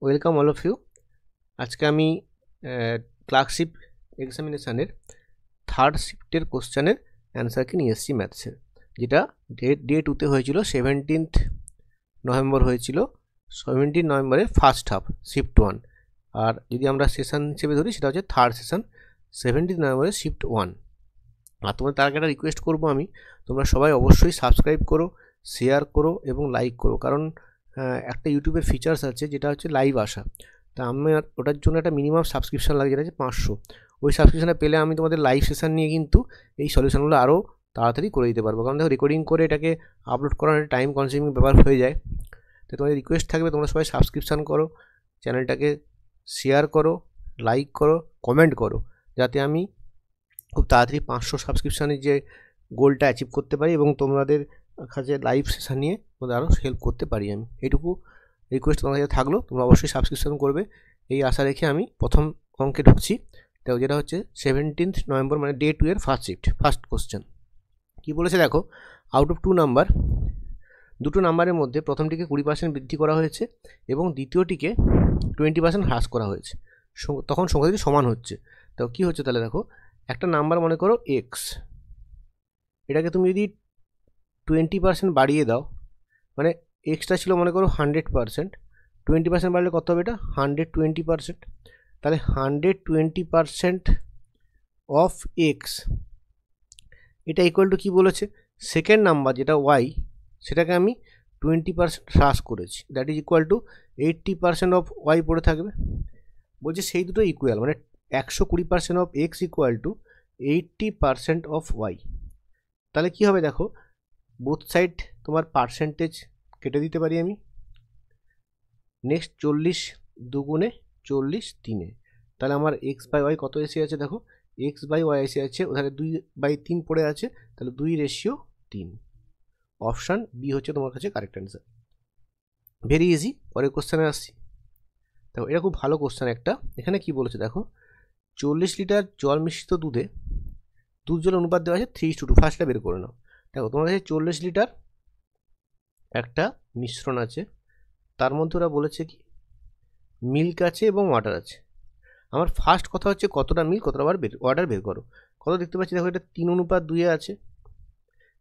Welcome all of you. আজকে আমি clerkship এক্সামিনেশানের third শিফটের কোশ্চেনের অ্যান্সারকে নিয়ে এসেছি ম্যাথসের, যেটা ডে 2তে হয়েছিল। 17 নভেম্বর হয়েছিল। 17 নভেম্বরের ফার্স্ট হাফ শিফট 1, আর যদি আমরা সেশন হিসেবে ধরি সেটা হচ্ছে থার্ড সেশন 17 নভেম্বরের শিফট 1। আর তোমাদের তার আগে একটা রিকোয়েস্ট করবো আমি, তোমরা সবাই অবশ্যই সাবস্ক্রাইব করো, শেয়ার করো এবং লাইক করো, কারণ একটা ইউটিউবের ফিচার্স আছে যেটা হচ্ছে লাইভ আসা। তা আমার ওটার জন্য একটা মিনিমাম সাবস্ক্রিপশান লাগে, যেটা হচ্ছে 500। ওই সাবস্ক্রিপশানটা পেলে আমি তোমাদের লাইভ সেশন নিয়ে কিন্তু এই সলিউশনগুলো আরও তাড়াতাড়ি করে দিতে পারবো, কারণ দেখো রেকর্ডিং করে এটাকে আপলোড করার টাইম কনজিউমিং ব্যাপার হয়ে যায়। তো তোমাদের রিকোয়েস্ট থাকবে তোমরা সবাই সাবস্ক্রিপশান করো, চ্যানেলটাকে শেয়ার করো, লাইক করো, কমেন্ট করো, যাতে আমি খুব তাড়াতাড়ি 500 সাবস্ক্রিপশানের যে গোলটা অ্যাচিভ করতে পারি এবং তোমাদের কাছে লাইভ সেশন নিয়ে তোমাদের আরও হেল্প করতে পারি আমি। এইটুকু রিকোয়েস্ট তোমাদের কাছে থাকলো, তোমরা অবশ্যই সাবস্ক্রিপশন করবে এই আশা রেখে আমি প্রথম অঙ্কে ঢুকছি। তো যেটা হচ্ছে 17 নভেম্বর মানে ডে 2 এর ফার্স্ট শিফট, ফার্স্ট কোশ্চেন। কী বলেছে দেখো, আউট অফ 2 নাম্বার, দুটো নাম্বারের মধ্যে প্রথমটিকে 20% বৃদ্ধি করা হয়েছে এবং দ্বিতীয়টিকে 20% হ্রাস করা হয়েছে, তখন সংখ্যা দুটি সমান হচ্ছে। তো কী হচ্ছে তাহলে দেখো, একটা নাম্বার মনে করো এক্স, এটাকে তুমি যদি 20% বাড়িয়ে দাও, মানে এক্সটা ছিল মনে করো 100%, 20% বাড়লে কত হবে? এটা 120%। তাহলে 120% অফ এক্স, এটা ইকুয়াল টু কী বলেছে, সেকেন্ড নাম্বার যেটা ওয়াই, সেটাকে আমি 20% হ্রাস করেছি, that is equal to 80% of Y পড়ে থাকবে। বলছে সেই দুটো ইকুয়াল, মানে 120% of X equal to 80% of Y. তাহলে কী হবে দেখো, বোথ সাইড তোমার পার্সেন্টেজ কেটে দিতে পারি আমি। নেক্সট 40 দুগুণে 40 3-এ, তাহলে আমার এক্স বাই ওয়াই কত এসে আছে দেখো, এক্স বাই ওয়াই এসে আছে ওখানে 2/3 পড়ে আছে, তাহলে 2:3। অপশান বি হচ্ছে তোমার কাছে কারেক্ট অ্যান্সার। Very easy. পরের কোশ্চেনে আসছি। দেখো এটা খুব ভালো কোশ্চেন একটা। এখানে কি বলেছে দেখো, 40 লিটার জল মিশ্রিত দুধে দুধ জল অনুপাত দেওয়া আছে 3:2। ফার্স্টটা বের করে নাও। দেখো তোমার কাছে 40 লিটার একটা মিশ্রণ আছে, তার মধ্যে ওরা বলেছে কি মিল্ক আছে এবং ওয়াটার আছে। আমার ফার্স্ট কথা হচ্ছে কতটা মিল্ক কতটা ওয়াটার বের করো। কত দেখতে পাচ্ছি দেখো, এটা 3:2 আছে।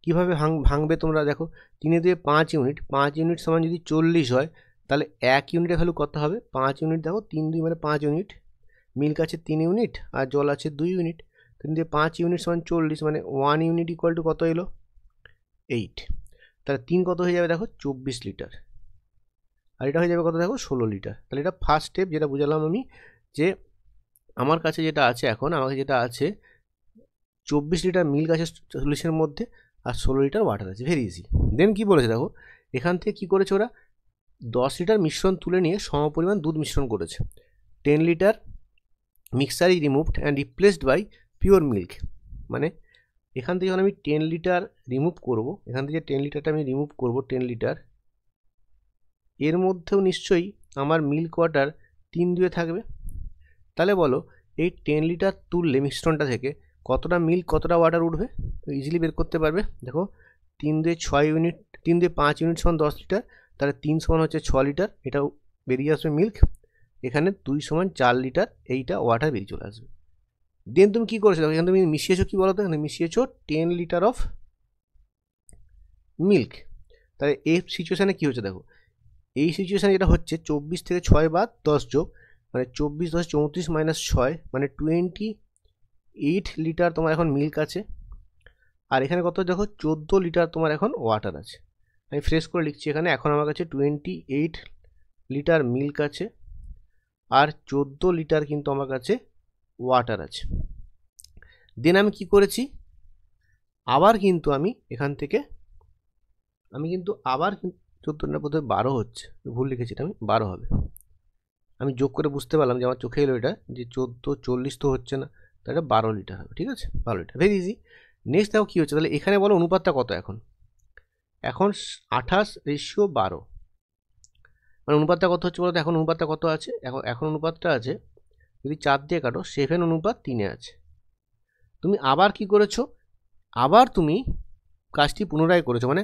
কীভাবে ভাঙবে তোমরা দেখো, 3-2 5 ইউনিট, 5 ইউনিট সমান যদি 40 হয়, তাহলে 1 ইউনিটের ভ্যালু কত হবে? 5 ইউনিট। দেখো 3-2 মানে 5 ইউনিট, মিল্ক আছে 3 ইউনিট আর জল আছে 2 ইউনিট। 3-2 5 ইউনিট সমান 40, মানে 1 ইউনিট ইকুয়াল টু কত এলো? 8। তাহলে 3 কত হয়ে যাবে দেখো, 24 লিটার। আর এটা হয়ে যাবে কত দেখো, 16 লিটার। তাহলে এটা ফার্স্ট স্টেপ, যেটা বুঝালাম আমি, যে আমার কাছে যেটা আছে এখন, আমাকে যেটা আছে 24 লিটার মিল্ক আছে 40-এর মধ্যে আর 16 লিটার ওয়াটার আছে। Very easy. দেন কি বলেছে দেখো, এখান থেকে কি করেছে ওরা, 10 লিটার মিশ্রণ তুলে নিয়ে সমপরিমাণ দুধ মিশ্রণ করেছে। 10 litre mixture is removed and replaced by pure milk. মানে এখান থেকে যখন আমি 10 লিটার রিমুভ করব, এখান থেকে 10 লিটারটা আমি রিমুভ করব, 10 লিটার, এর মধ্যেও নিশ্চয়ই আমার মিল্ক ওয়াটার 3-2 থাকবে। তাহলে বলো এই 10 লিটার তুললে মিশ্রণটা থেকে কতটা মিল্ক কতটা ওয়াটার উঠবে? তো ইজিলি বের করতে পারবে। দেখো 3-2 6 ইউনিট, 3-2 5 ইউনিট সমান 10 লিটার, তাহলে 3 সমান হচ্ছে 6 লিটার, এটাও বেরিয়ে আসবে মিল্ক। এখানে 2 সমান 4 লিটার, এইটা ওয়াটার বেরিয়ে চলে আসবে। দেন তুমি কী করেছো দেখো, এখানে তুমি মিশিয়েছো কি বলো তো, এখানে মিশিয়েছো 10 লিটার অফ মিল্ক। তাহলে এই সিচুয়েশানে কী হচ্ছে দেখো, এই সিচুয়েশানে যেটা হচ্ছে 24 থেকে 6 বাদ 10 যোগ, মানে 24 10 34 মাইনাস 6, মানে 28 লিটার তোমার এখন মিল্ক আছে। আর এখানে কত দেখো, 14 লিটার তোমার এখন ওয়াটার আছে। আমি ফ্রেশ করে লিখছি এখানে, এখন আমার কাছে 28 লিটার মিল্ক আছে আর 14 লিটার কিন্তু আমার কাছে ওয়াটার আছে। দেন আমি কি করেছি, আবার কিন্তু আমি এখান থেকে আবার 14 বোধহয় 12 হচ্ছে, ভুল লিখেছি এটা, আমি 12 হবে। আমি যোগ করে বুঝতে পারলাম যে আমার চোখে এলো এটা, যে 14 40 তো হচ্ছে না, তাহলে 12 লিটার হবে। ঠিক আছে, 12 লিটার, ভেরি ইজি। নেক্সট দেখো কী হচ্ছে, তাহলে এখানে বলো অনুপাতটা কত এখন 28:12, মানে অনুপাতটা কত হচ্ছে বলো তো, এখন অনুপাতটা কত আছে, এখন অনুপাতটা আছে, যদি 4 দিয়ে কাটো 7:3 আছে। তুমি আবার কি করেছো, আবার তুমি কাজটি পুনরায় করেছো, মানে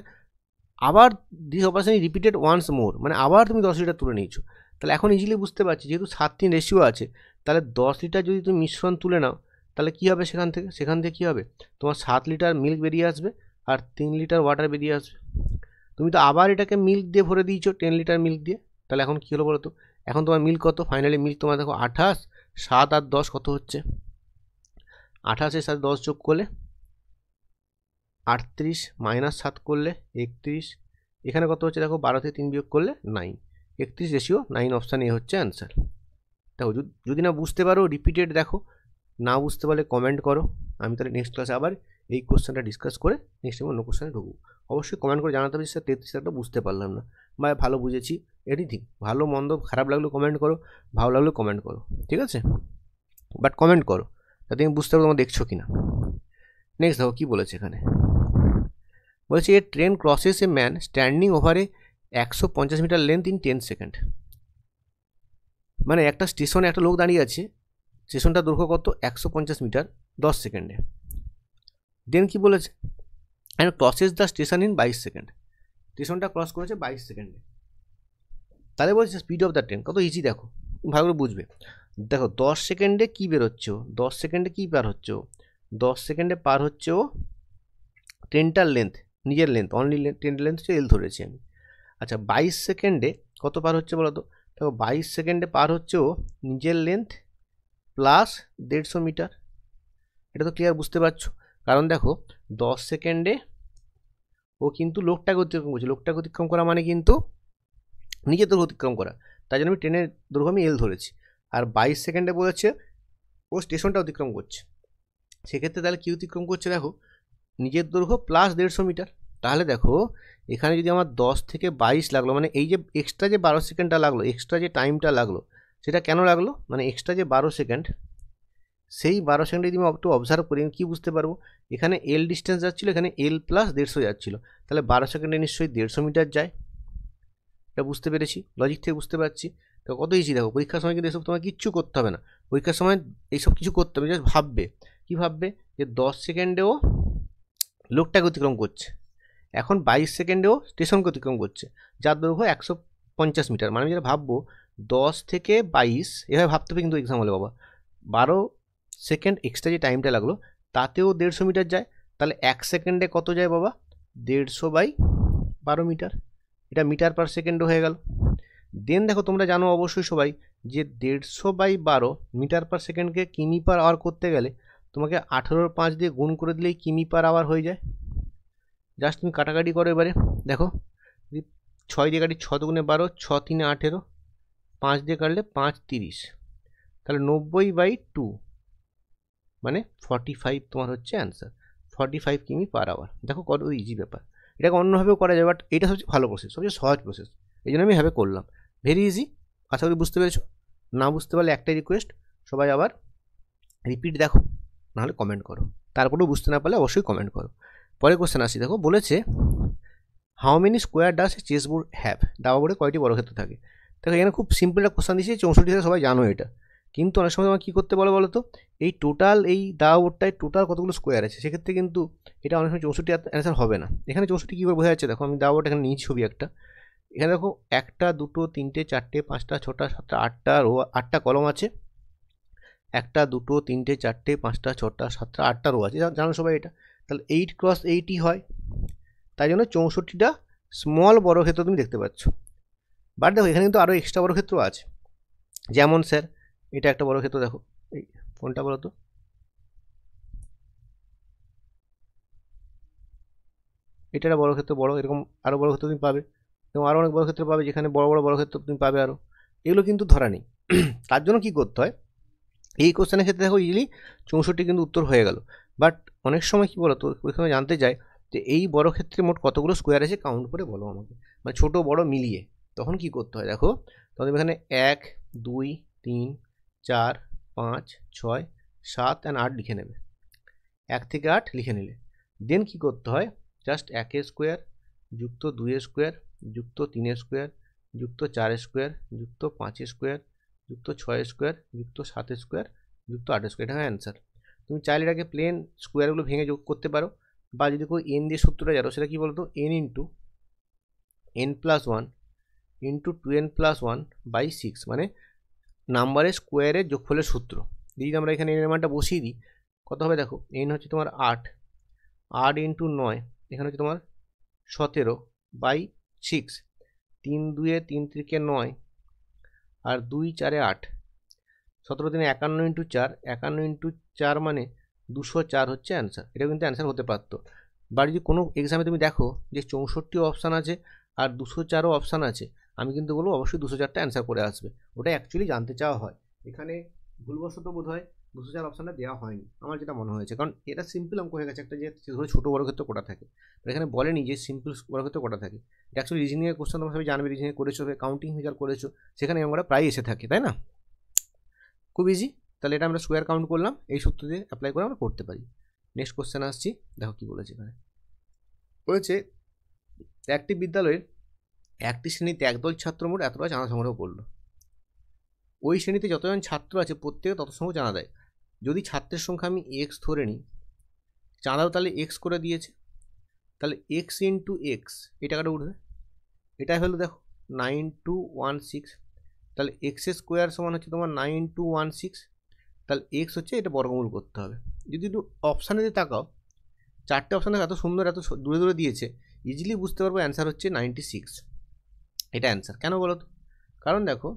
আবার this operation repeated once more, মানে আবার তুমি 10 লিটার তুলে নিয়েছো। তাহলে এখন ইজিলি বুঝতে পারছি যেহেতু 7-3 রেশিও আছে, তাহলে 10 লিটার যদি তুমি মিশ্রণ তুলে নাও তাহলে কী হবে সেখান থেকে কী হবে, তোমার 7 লিটার মিল্ক বেরিয়ে আসবে আর 3 লিটার ওয়াটার বেরিয়ে আসবে। তুমি তো আবার এটাকে মিল্ক দিয়ে ভরে দিয়েছো 10 লিটার মিল্ক দিয়ে, তাহলে এখন কী হলো বলো তো, এখন তোমার মিল্ক কত, ফাইনালি মিল্ক তোমার দেখো 28, 7 আর 10 কত হচ্ছে, 28-এর সাথে 10 যোগ করলে 38, -7 করলে 31, এখানে কত হচ্ছে দেখো 12 থেকে 3 বিয়োগ করলে 9, 31 রেশিও 9, অপশান এ হচ্ছে অ্যান্সার। দেখো যদি না বুঝতে পারো রিপিটেড দেখো, না বুঝতে পারলে কমেন্ট করো, আমি তাহলে নেক্সট ক্লাসে আবার এই কোশ্চেনটা ডিসকাস করে নেক্সট টাইম অন্য কোশ্চেনে ঢুকবো। অবশ্যই কমেন্ট করে জানাতে হবে স্যার 33 বুঝতে পারলাম না বা ভালো বুঝেছি, এনিথিং, ভালো মন্দ খারাপ লাগলেও কমেন্ট করো, ভালো লাগলেও কমেন্ট করো, ঠিক আছে, বাট কমেন্ট করো যাতে আমি বুঝতে পারবো তোমরা দেখছো কিনা। নেক্সট দেখো কী বলেছে এখানে, বলছে a train crosses a man standing ওভারে 150 মিটার লেন্থ ইন 10 সেকেন্ড। মানে একটা স্টেশনে একটা লোক দাঁড়িয়ে আছে, স্টেশনটা দৈর্ঘ্য কত 150 মিটার 10 সেকেন্ডে। দেন কি বলেছে, and crosses the station in 22 second, স্টেশনটা ক্রস করেছে 22 সেকেন্ডে। তাহলে বলছে স্পিড অফ দ্য ট্রেন, কত ইজি দেখো, ভালো করে বুঝবে। দেখো 10 সেকেন্ডে কী বেরোচ্ছে, 10 সেকেন্ডে কী পার হচ্ছে, 10 সেকেন্ডে পার হচ্ছে ও ট্রেনটার লেন্থ, নিজের লেন্থ, অনলি ট্রেনের লেন্থ হচ্ছে এল ধরেছি আমি। আচ্ছা 22 সেকেন্ডে কত পার হচ্ছে বলো তো, দেখো 22 সেকেন্ডে পার হচ্ছে ও নিজের লেন্থ প্লাস 150 মিটার। এটা তো ক্লিয়ার বুঝতে পারছো, কারণ দেখো 10 সেকেন্ডে ও কিন্তু লোকটাকে অতিক্রম করছে, লোকটাকে অতিক্রম করা মানে কিন্তু নিজের দৈর্ঘ্য অতিক্রম করা, তাই জন্য আমি ট্রেনের দৈর্ঘ্য আমি এল ধরেছি। আর 22 সেকেন্ডে বলেছে ও স্টেশনটা অতিক্রম করছে, সেক্ষেত্রে তাহলে কী অতিক্রম করছে দেখো, নিজের দৈর্ঘ্য প্লাস 150 মিটার। তাহলে দেখো এখানে যদি আমার 10 থেকে 22 লাগলো, মানে এই যে এক্সট্রা যে 12 সেকেন্ডটা লাগলো, এক্সট্রা যে টাইমটা লাগলো সেটা কেন লাগলো, মানে এক্সট্রা যে 12 সেকেন্ড, সেই 12 সেকেন্ডে যদি আমি একটু অবজার্ভ করি কী বুঝতে পারবো, এখানে এল ডিস্টেন্স যাচ্ছিলো, এখানে এল প্লাস 150 যাচ্ছিলো, তাহলে 12 সেকেন্ডে নিশ্চয়ই 150 মিটার যায়। এটা বুঝতে পেরেছি, লজিক থেকে বুঝতে পারছি। তো কত ইজি দেখো, পরীক্ষার সময় কিন্তু এসব তোমার কিচ্ছু করতে হবে না, পরীক্ষার সময় এইসব কিছু করতে হবে, জাস্ট ভাববে, কী ভাববে যে 10 সেকেন্ডেও লোকটাকে অতিক্রম করছে, এখন 22 সেকেন্ডেও স্টেশনকে অতিক্রম করছে, যার দৈর্ঘ্য 150 মিটার। মানে আমি যেটা ভাববো 10 থেকে 22, এভাবে ভাবতে হবে কিন্তু এক্সাম হলে বাবা, 12 সেকেন্ড এক্সট্রা যে টাইমটা লাগলো তাতেও 150 মিটার যায়, তাহলে 1 সেকেন্ডে কত যায় বাবা, 150/12 মিটার, এটা মিটার পার সেকেন্ডও হয়ে গেল। দেন দেখো তোমরা জানো অবশ্যই সবাই যে 150/12 মিটার পার সেকেন্ডকে কিমি পার আওয়ার করতে গেলে তোমাকে 18/5 দিয়ে গুণ করে দিলেই কিমি পার আওয়ার হয়ে যায়। জাস্ট তুমি কাটাকাটি করো এবারে, দেখো 6 দিয়ে কাটি 6 দুগুণে 12, 6 3 18, 5 দিয়ে কাটলে 5 30, তাহলে 90/2 মানে 45 তোমার হচ্ছে অ্যান্সার, 45 কিমি পার আওয়ার। দেখো কত ইজি ব্যাপার, এটাকে অন্যভাবেও করা যায়, বাট এটা সবচেয়ে ভালো প্রসেস, সবচেয়ে সহজ প্রসেস, এই জন্য আমি এভাবে করলাম, ভেরি ইজি। আশা করি বুঝতে পেরেছো, না বুঝতে পারলে একটাই রিকোয়েস্ট, সবাই আবার রিপিট দেখো, নাহলে কমেন্ট করো, তারপরেও বুঝতে না পারলে অবশ্যই কমেন্ট করো। পরে কোশ্চেন আসি, দেখো বলেছে how many square does a chess board have, দাবা বোর্ডে কয়টি বর্গক্ষেত্র থাকে। দেখো এখানে খুব সিম্পল একটা কোশ্চেন দিয়েছি, 64 থেকে সবাই জানো এটা, কিন্তু অনেক সময় তোমার কী করতে বলো তো, এই টোটাল এই দাবা বোর্ডটায় টোটাল কতগুলো স্কোয়ার আছে, সেক্ষেত্রে কিন্তু এটা অনেক সময় 64 অ্যান্সার হবে না। এখানে 64 কী করে বোঝা যাচ্ছে, দেখো আমি দাবা বোর্ড এখানে নিয়েছি ছবি একটা, এখানে দেখো 1 2 3 4 5 6 7 8টা রো, 8টা কলম আছে, 1 2 3 4 5 6 7 8টা রো আছে, জানো সবাই এটা, তাহলে 8x8ই হয়, তাই জন্য 64টা স্মল বর্গক্ষেত্র তুমি দেখতে পাচ্ছ। বাট দেখো এখানে কিন্তু আরও এক্সট্রা বর্গক্ষেত্র আছে, যেমন স্যার এটা একটা বর্গক্ষেত্র, দেখো এই কোনটা বলো তো, এটা একটা বর্গক্ষেত্র বড়, এরকম আরও বর্গক্ষেত্র তুমি পাবে, এবং আরও অনেক বর্গক্ষেত্র পাবে যেখানে বড় বড় বর্গক্ষেত্র তুমি পাবে আরও, এগুলো কিন্তু ধরা নেই। তার জন্য কী করতে হয়, এই কোশ্চেনের ক্ষেত্রে দেখো ইজিলি 64 কিন্তু উত্তর হয়ে গেল, বাট অনেক সময় কী বলো তো, ওইখানে জানতে চাই যে এই বর্গক্ষেত্রে মোট কতগুলো স্কোয়ার আছে কাউন্ট করে বলো আমাকে, মানে ছোটো বড় মিলিয়ে, তখন কি করতে হয় দেখো, তখন এখানে 1 2 3 4 5 6 7 আর 8 লিখে নেবে, 1 থেকে 8 লিখে নিলে, দেন কী করতে হয়, জাস্ট 1 স্কোয়ার যুক্ত 2 স্কোয়ার যুক্ত 3 স্কোয়ার যুক্ত 4 স্কোয়ার যুক্ত 5 স্কোয়ার যুক্ত 6 স্কোয়ার যুক্ত 7 স্কোয়ার যুক্ত 8 স্কোয়ার, এটা হয় অ্যান্সার। তুমি চাইলে এটাকে প্লেন স্কোয়ারগুলো ভেঙে যোগ করতে পারো, বা যদি কেউ এন দিয়ে সূত্রটা জানো, সেটা কী বলতো, n × n+1 ইন্টু 2n+1/6 মানে নাম্বারের স্কোয়ারের যোগফলের সূত্র। যদি আমরা এখানে এর মানটা বসিয়ে দিই কত হবে দেখো, n হচ্ছে তোমার 8, 8 ইন্টু 9 এখানে হচ্ছে তোমার 17/6, 3 2 3 3 9 আর 2 4 8, 17 3 51 ইন্টু 4, 51 ইন্টু 4 মানে 204 হচ্ছে অ্যান্সার। এটা কিন্তু অ্যান্সার হতে পারতো। বা যদি কোনো এক্সামে তুমি দেখো যে 64 অপশান আছে আর 204ও অপশান আছে, আমি কিন্তু বলবো অবশ্যই 204টা অ্যান্সার করে আসবে। ওটা অ্যাকচুয়ালি জানতে চাওয়া হয়, এখানে ভুলবশত বোধ হয় 204 অপশানটা দেওয়া হয়নি, আমার যেটা মনে হয়েছে, কারণ এটা সিম্পল অঙ্ক হয়ে গেছে একটা, যে ধরো ছোটো বড় ক্ষেত্রে কোটা থাকে, এখানে বলেনি যে সিম্পল বড় ক্ষেত্রে কোটা থাকে। এটা অ্যাকচুয়ালি রিজনিংয়ের কোশ্চেন তোমরা সবাই জানবে, রিজনিং করেছো, কাউন্টিং ফিচার করেছো, সেখানে অঙ্কটা প্রায় এসে থাকে, তাই না? খুব ইজি। তাহলে এটা আমরা স্কোয়ার কাউন্ট করলাম, এই সূত্র দিয়ে অ্যাপ্লাই করে আমরা করতে পারি। নেক্সট কোশ্চেন আসছি, দেখো কি বলেছে এখানে। বলেছে একটি বিদ্যালয়ের একটি শ্রেণীতে একদল ছাত্র মোট এতটা চাঁদা সংগ্রহ করলো। ওই শ্রেণীতে যতজন ছাত্র আছে প্রত্যেকে তত সংখ্যক চাঁদা দেয়। যদি ছাত্রের সংখ্যা আমি এক্স ধরে নিই, চাঁদাও তাহলে এক্স করে দিয়েছে, তাহলে এক্স ইন্টু এক্স এই টাকাটা উঠবে। এটা হলো দেখো 9216, তাহলে এক্স স্কোয়ার সমান হচ্ছে তোমার 9216, তাহলে এক্স হচ্ছে এটা বর্গমূল করতে হবে। যদি একটু অপশানে দিয়ে তাকাও, চারটে অপশান এত সুন্দর এত দূরে দূরে দিয়েছে, ইজিলি বুঝতে পারবো অ্যান্সার হচ্ছে 96। এটা অ্যান্সার কেন বলো তো? কারণ দেখো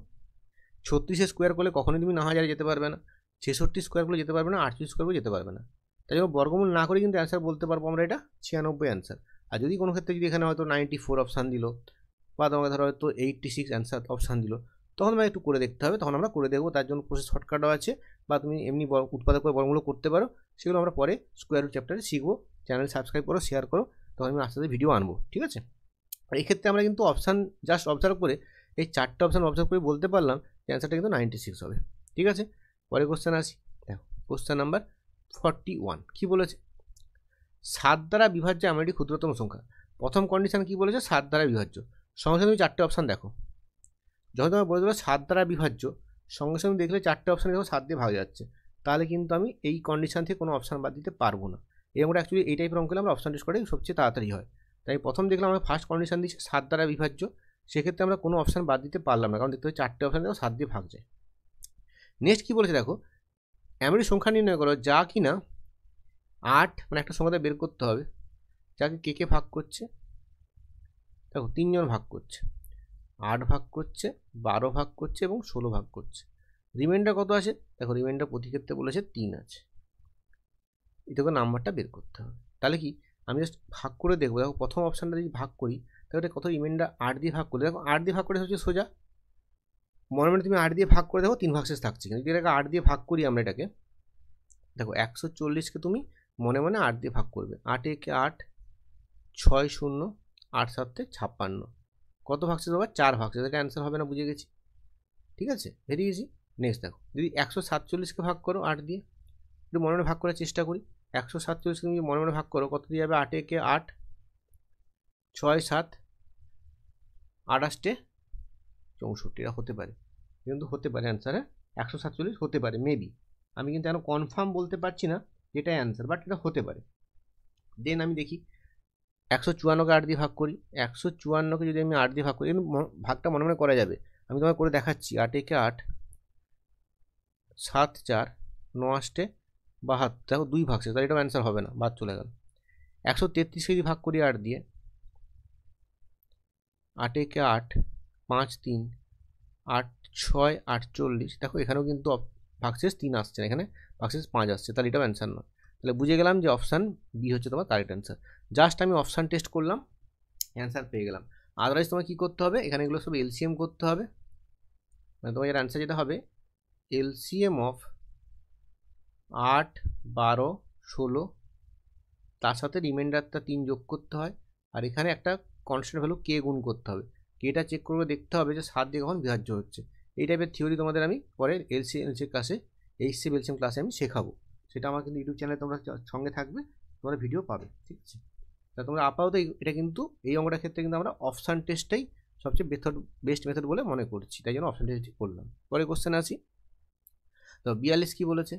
36 স্কোয়ার করলে কখনোই তুমি 9000 যেতে পারবে না, 66 স্কোয়ার করলে যেতে পারবে না, 38 স্কোয়ার করলে যেতে পারবে না। তাই জন্য বর্গমূল না করে কিন্তু অ্যান্সার বলতে পারবো আমরা এটা 96 অ্যান্সার। আর যদি কোনো ক্ষেত্রে যদি এখানে হয়তো 94 অপশান দিল, বা তোমাকে ধরো হয়তো 86 অ্যান্সার অপশান দিল, তখন আমরা একটু করে দেখতে হবে, তখন আমরা করে দেখবো। তার জন্য প্রসেস শর্টকাটও আছে, বা তুমি এমনি উৎপাদক করে বর্গমূল করতে পারো, সেগুলো আমরা পরে স্কোয়ার রুট চ্যাপ্টারে শিখবো। চ্যানেল সাবস্ক্রাইব করো, শেয়ার করো, তখন আমি আস্তে আস্তে ভিডিও আনবো, ঠিক আছে? আর এই ক্ষেত্রে আমরা কিন্তু অপশান জাস্ট অবজার্ভ করে, এই চারটে অপশান অবজার্ভ করে বলতে পারলাম যে অ্যান্সারটা কিন্তু 96 হবে, ঠিক আছে? পরে কোশ্চেন আসি, দেখো কোশ্চেন নাম্বার 41 কী বলেছে? 7 দ্বারা বিভাজ্য এমন একটি ক্ষুদ্রতম সংখ্যা। প্রথম কন্ডিশন কী বলেছে? 7 দ্বারা বিভাজ্য। সঙ্গে সঙ্গে তুমি চারটে অপশান দেখো, যখন তোমার বলে দেবো 7 দ্বারা বিভাজ্য, সঙ্গে সঙ্গে দেখলে চারটে অপশান দেখো 7 দিয়ে ভাগ যাচ্ছে, তাহলে কিন্তু আমি এই কন্ডিশন থেকে কোনো অপশান বাদ দিতে পারবো না। এই অঙ্কটা অ্যাকচুয়ালি এই টাইপের অঙ্ক হলে আমরা অপশান টেস্ট করে সবচেয়ে তাড়াতাড়ি হয়। তাই প্রথম দেখলাম আমরা ফার্স্ট কন্ডিশন দিচ্ছি 7 দ্বারা বিভাজ্য, সেক্ষেত্রে আমরা কোনো অপশান বাদ দিতে পারলাম না, কারণ দেখতে হবে চারটে অপশান দেখো 7 দিয়ে ভাগ যায়। নেক্সট কী বলেছে দেখো, এমন সংখ্যা নির্ণয় করো যা কিনা 8, মানে একটা সংখ্যাতে বের করতে হবে, যাকে কে কে ভাগ করছে, দেখো 3 জন ভাগ করছে, 8 ভাগ করছে, 12 ভাগ করছে এবং 16 ভাগ করছে। রিমাইন্ডার কত আছে? দেখো রিমাইন্ডার প্রতি ক্ষেত্রে বলেছে 3 আছে, এটাকে নাম্বারটা বের করতে হবে। তাহলে কি আমি জাস্ট ভাগ করে দেখবো, দেখো প্রথম অপশানটা যদি ভাগ করি তাহলে কত, রিমাইন্ডার 8 দিয়ে ভাগ করে, দেখো 8 দিয়ে ভাগ করে হচ্ছে সোজা, মনে মনে তুমি 8 দিয়ে ভাগ করে দেখো 3 ভাগশেষ থাকছে, কিন্তু এটাকে 8 দিয়ে ভাগ করি আমরা, এটাকে দেখো 140কে তুমি মনে মনে 8 দিয়ে ভাগ করবে, 8 একে 8, 6 0, 8 7 56, কত ভাগশেষ হবে? 4 ভাগশেষ। এটা অ্যান্সার হবে না, বুঝে গেছি, ঠিক আছে? Very easy. নেক্সট দেখো, যদি 147কে ভাগ করো 8 দিয়ে, একটু মনে মনে ভাগ করার চেষ্টা করি, 147কে তুমি মনে মনে ভাগ করো, কত দিয়ে যাবে? 8 একে 8, 6 7, 28 64, এটা হতে পারে, কিন্তু হতে পারে অ্যান্সারে 147 হতে পারে মেবি, আমি কিন্তু এখন কনফার্ম বলতে পারছি না যেটা অ্যান্সার, বাট এটা হতে পারে। দেন আমি দেখি 154কে 8 দিয়ে ভাগ করি, 154কে যদি আমি 8 দিয়ে ভাগ করি, কিন্তু ভাগটা মনে মনে করা যাবে, আমি তোমাকে করে দেখাচ্ছি। 8 একে 8, 7 4, 9 8 72, দেখো 2 ভাগশেষ, তাহলে এটাও অ্যান্সার হবে না, বাদ চলে গেল। 133কে যদি ভাগ করি 8 দিয়ে, 8 একে 8, 5 3, 8 6 48, দেখো এখানেও কিন্তু ভাগশেষ 3 আসছে না, এখানে ভাগশেষ 5 আসছে, তাহলে এটাও অ্যান্সার নয়। তাহলে বুঝে গেলাম যে অপশান বি হচ্ছে তোমার কারেক্ট অ্যান্সার। জাস্ট আমি অপশান টেস্ট করলাম, অ্যান্সার পেয়ে গেলাম। আদারওয়াইজ তোমার কী করতে হবে, এখানে এগুলো সব এলসিএম করতে হবে, মানে তোমার এর অ্যান্সার যেটা হবে এলসিএম অফ 8 12 16, তার সাথে রিমাইন্ডারটা 3 যোগ করতে হয়, আর এখানে একটা কনস্ট্যান্ট ভ্যালু কে গুণ করতে হবে, কেটা চেক করবে, দেখতে হবে যে 7 দিয়ে কখন বিভাজ্য হচ্ছে। এই টাইপের থিওরি তোমাদের আমি পরে এলসিএম ক্লাসে, এইচসিএফ এলসিএম ক্লাসে আমি শেখাবো, সেটা আমার কিন্তু ইউটিউব চ্যানেলে তোমরা সঙ্গে থাকবে, তোমরা ভিডিও পাবে, ঠিক আছে? তা তোমরা আপাতত এটা কিন্তু এই অঙ্কটার ক্ষেত্রে কিন্তু আমরা অপশান টেস্টটাই সবচেয়ে বেস্ট মেথড বলে মনে করছি, তাই জন্য অপশান টেস্ট করলাম। পরে কোশ্চেন আসি, তো 42 কী বলেছে?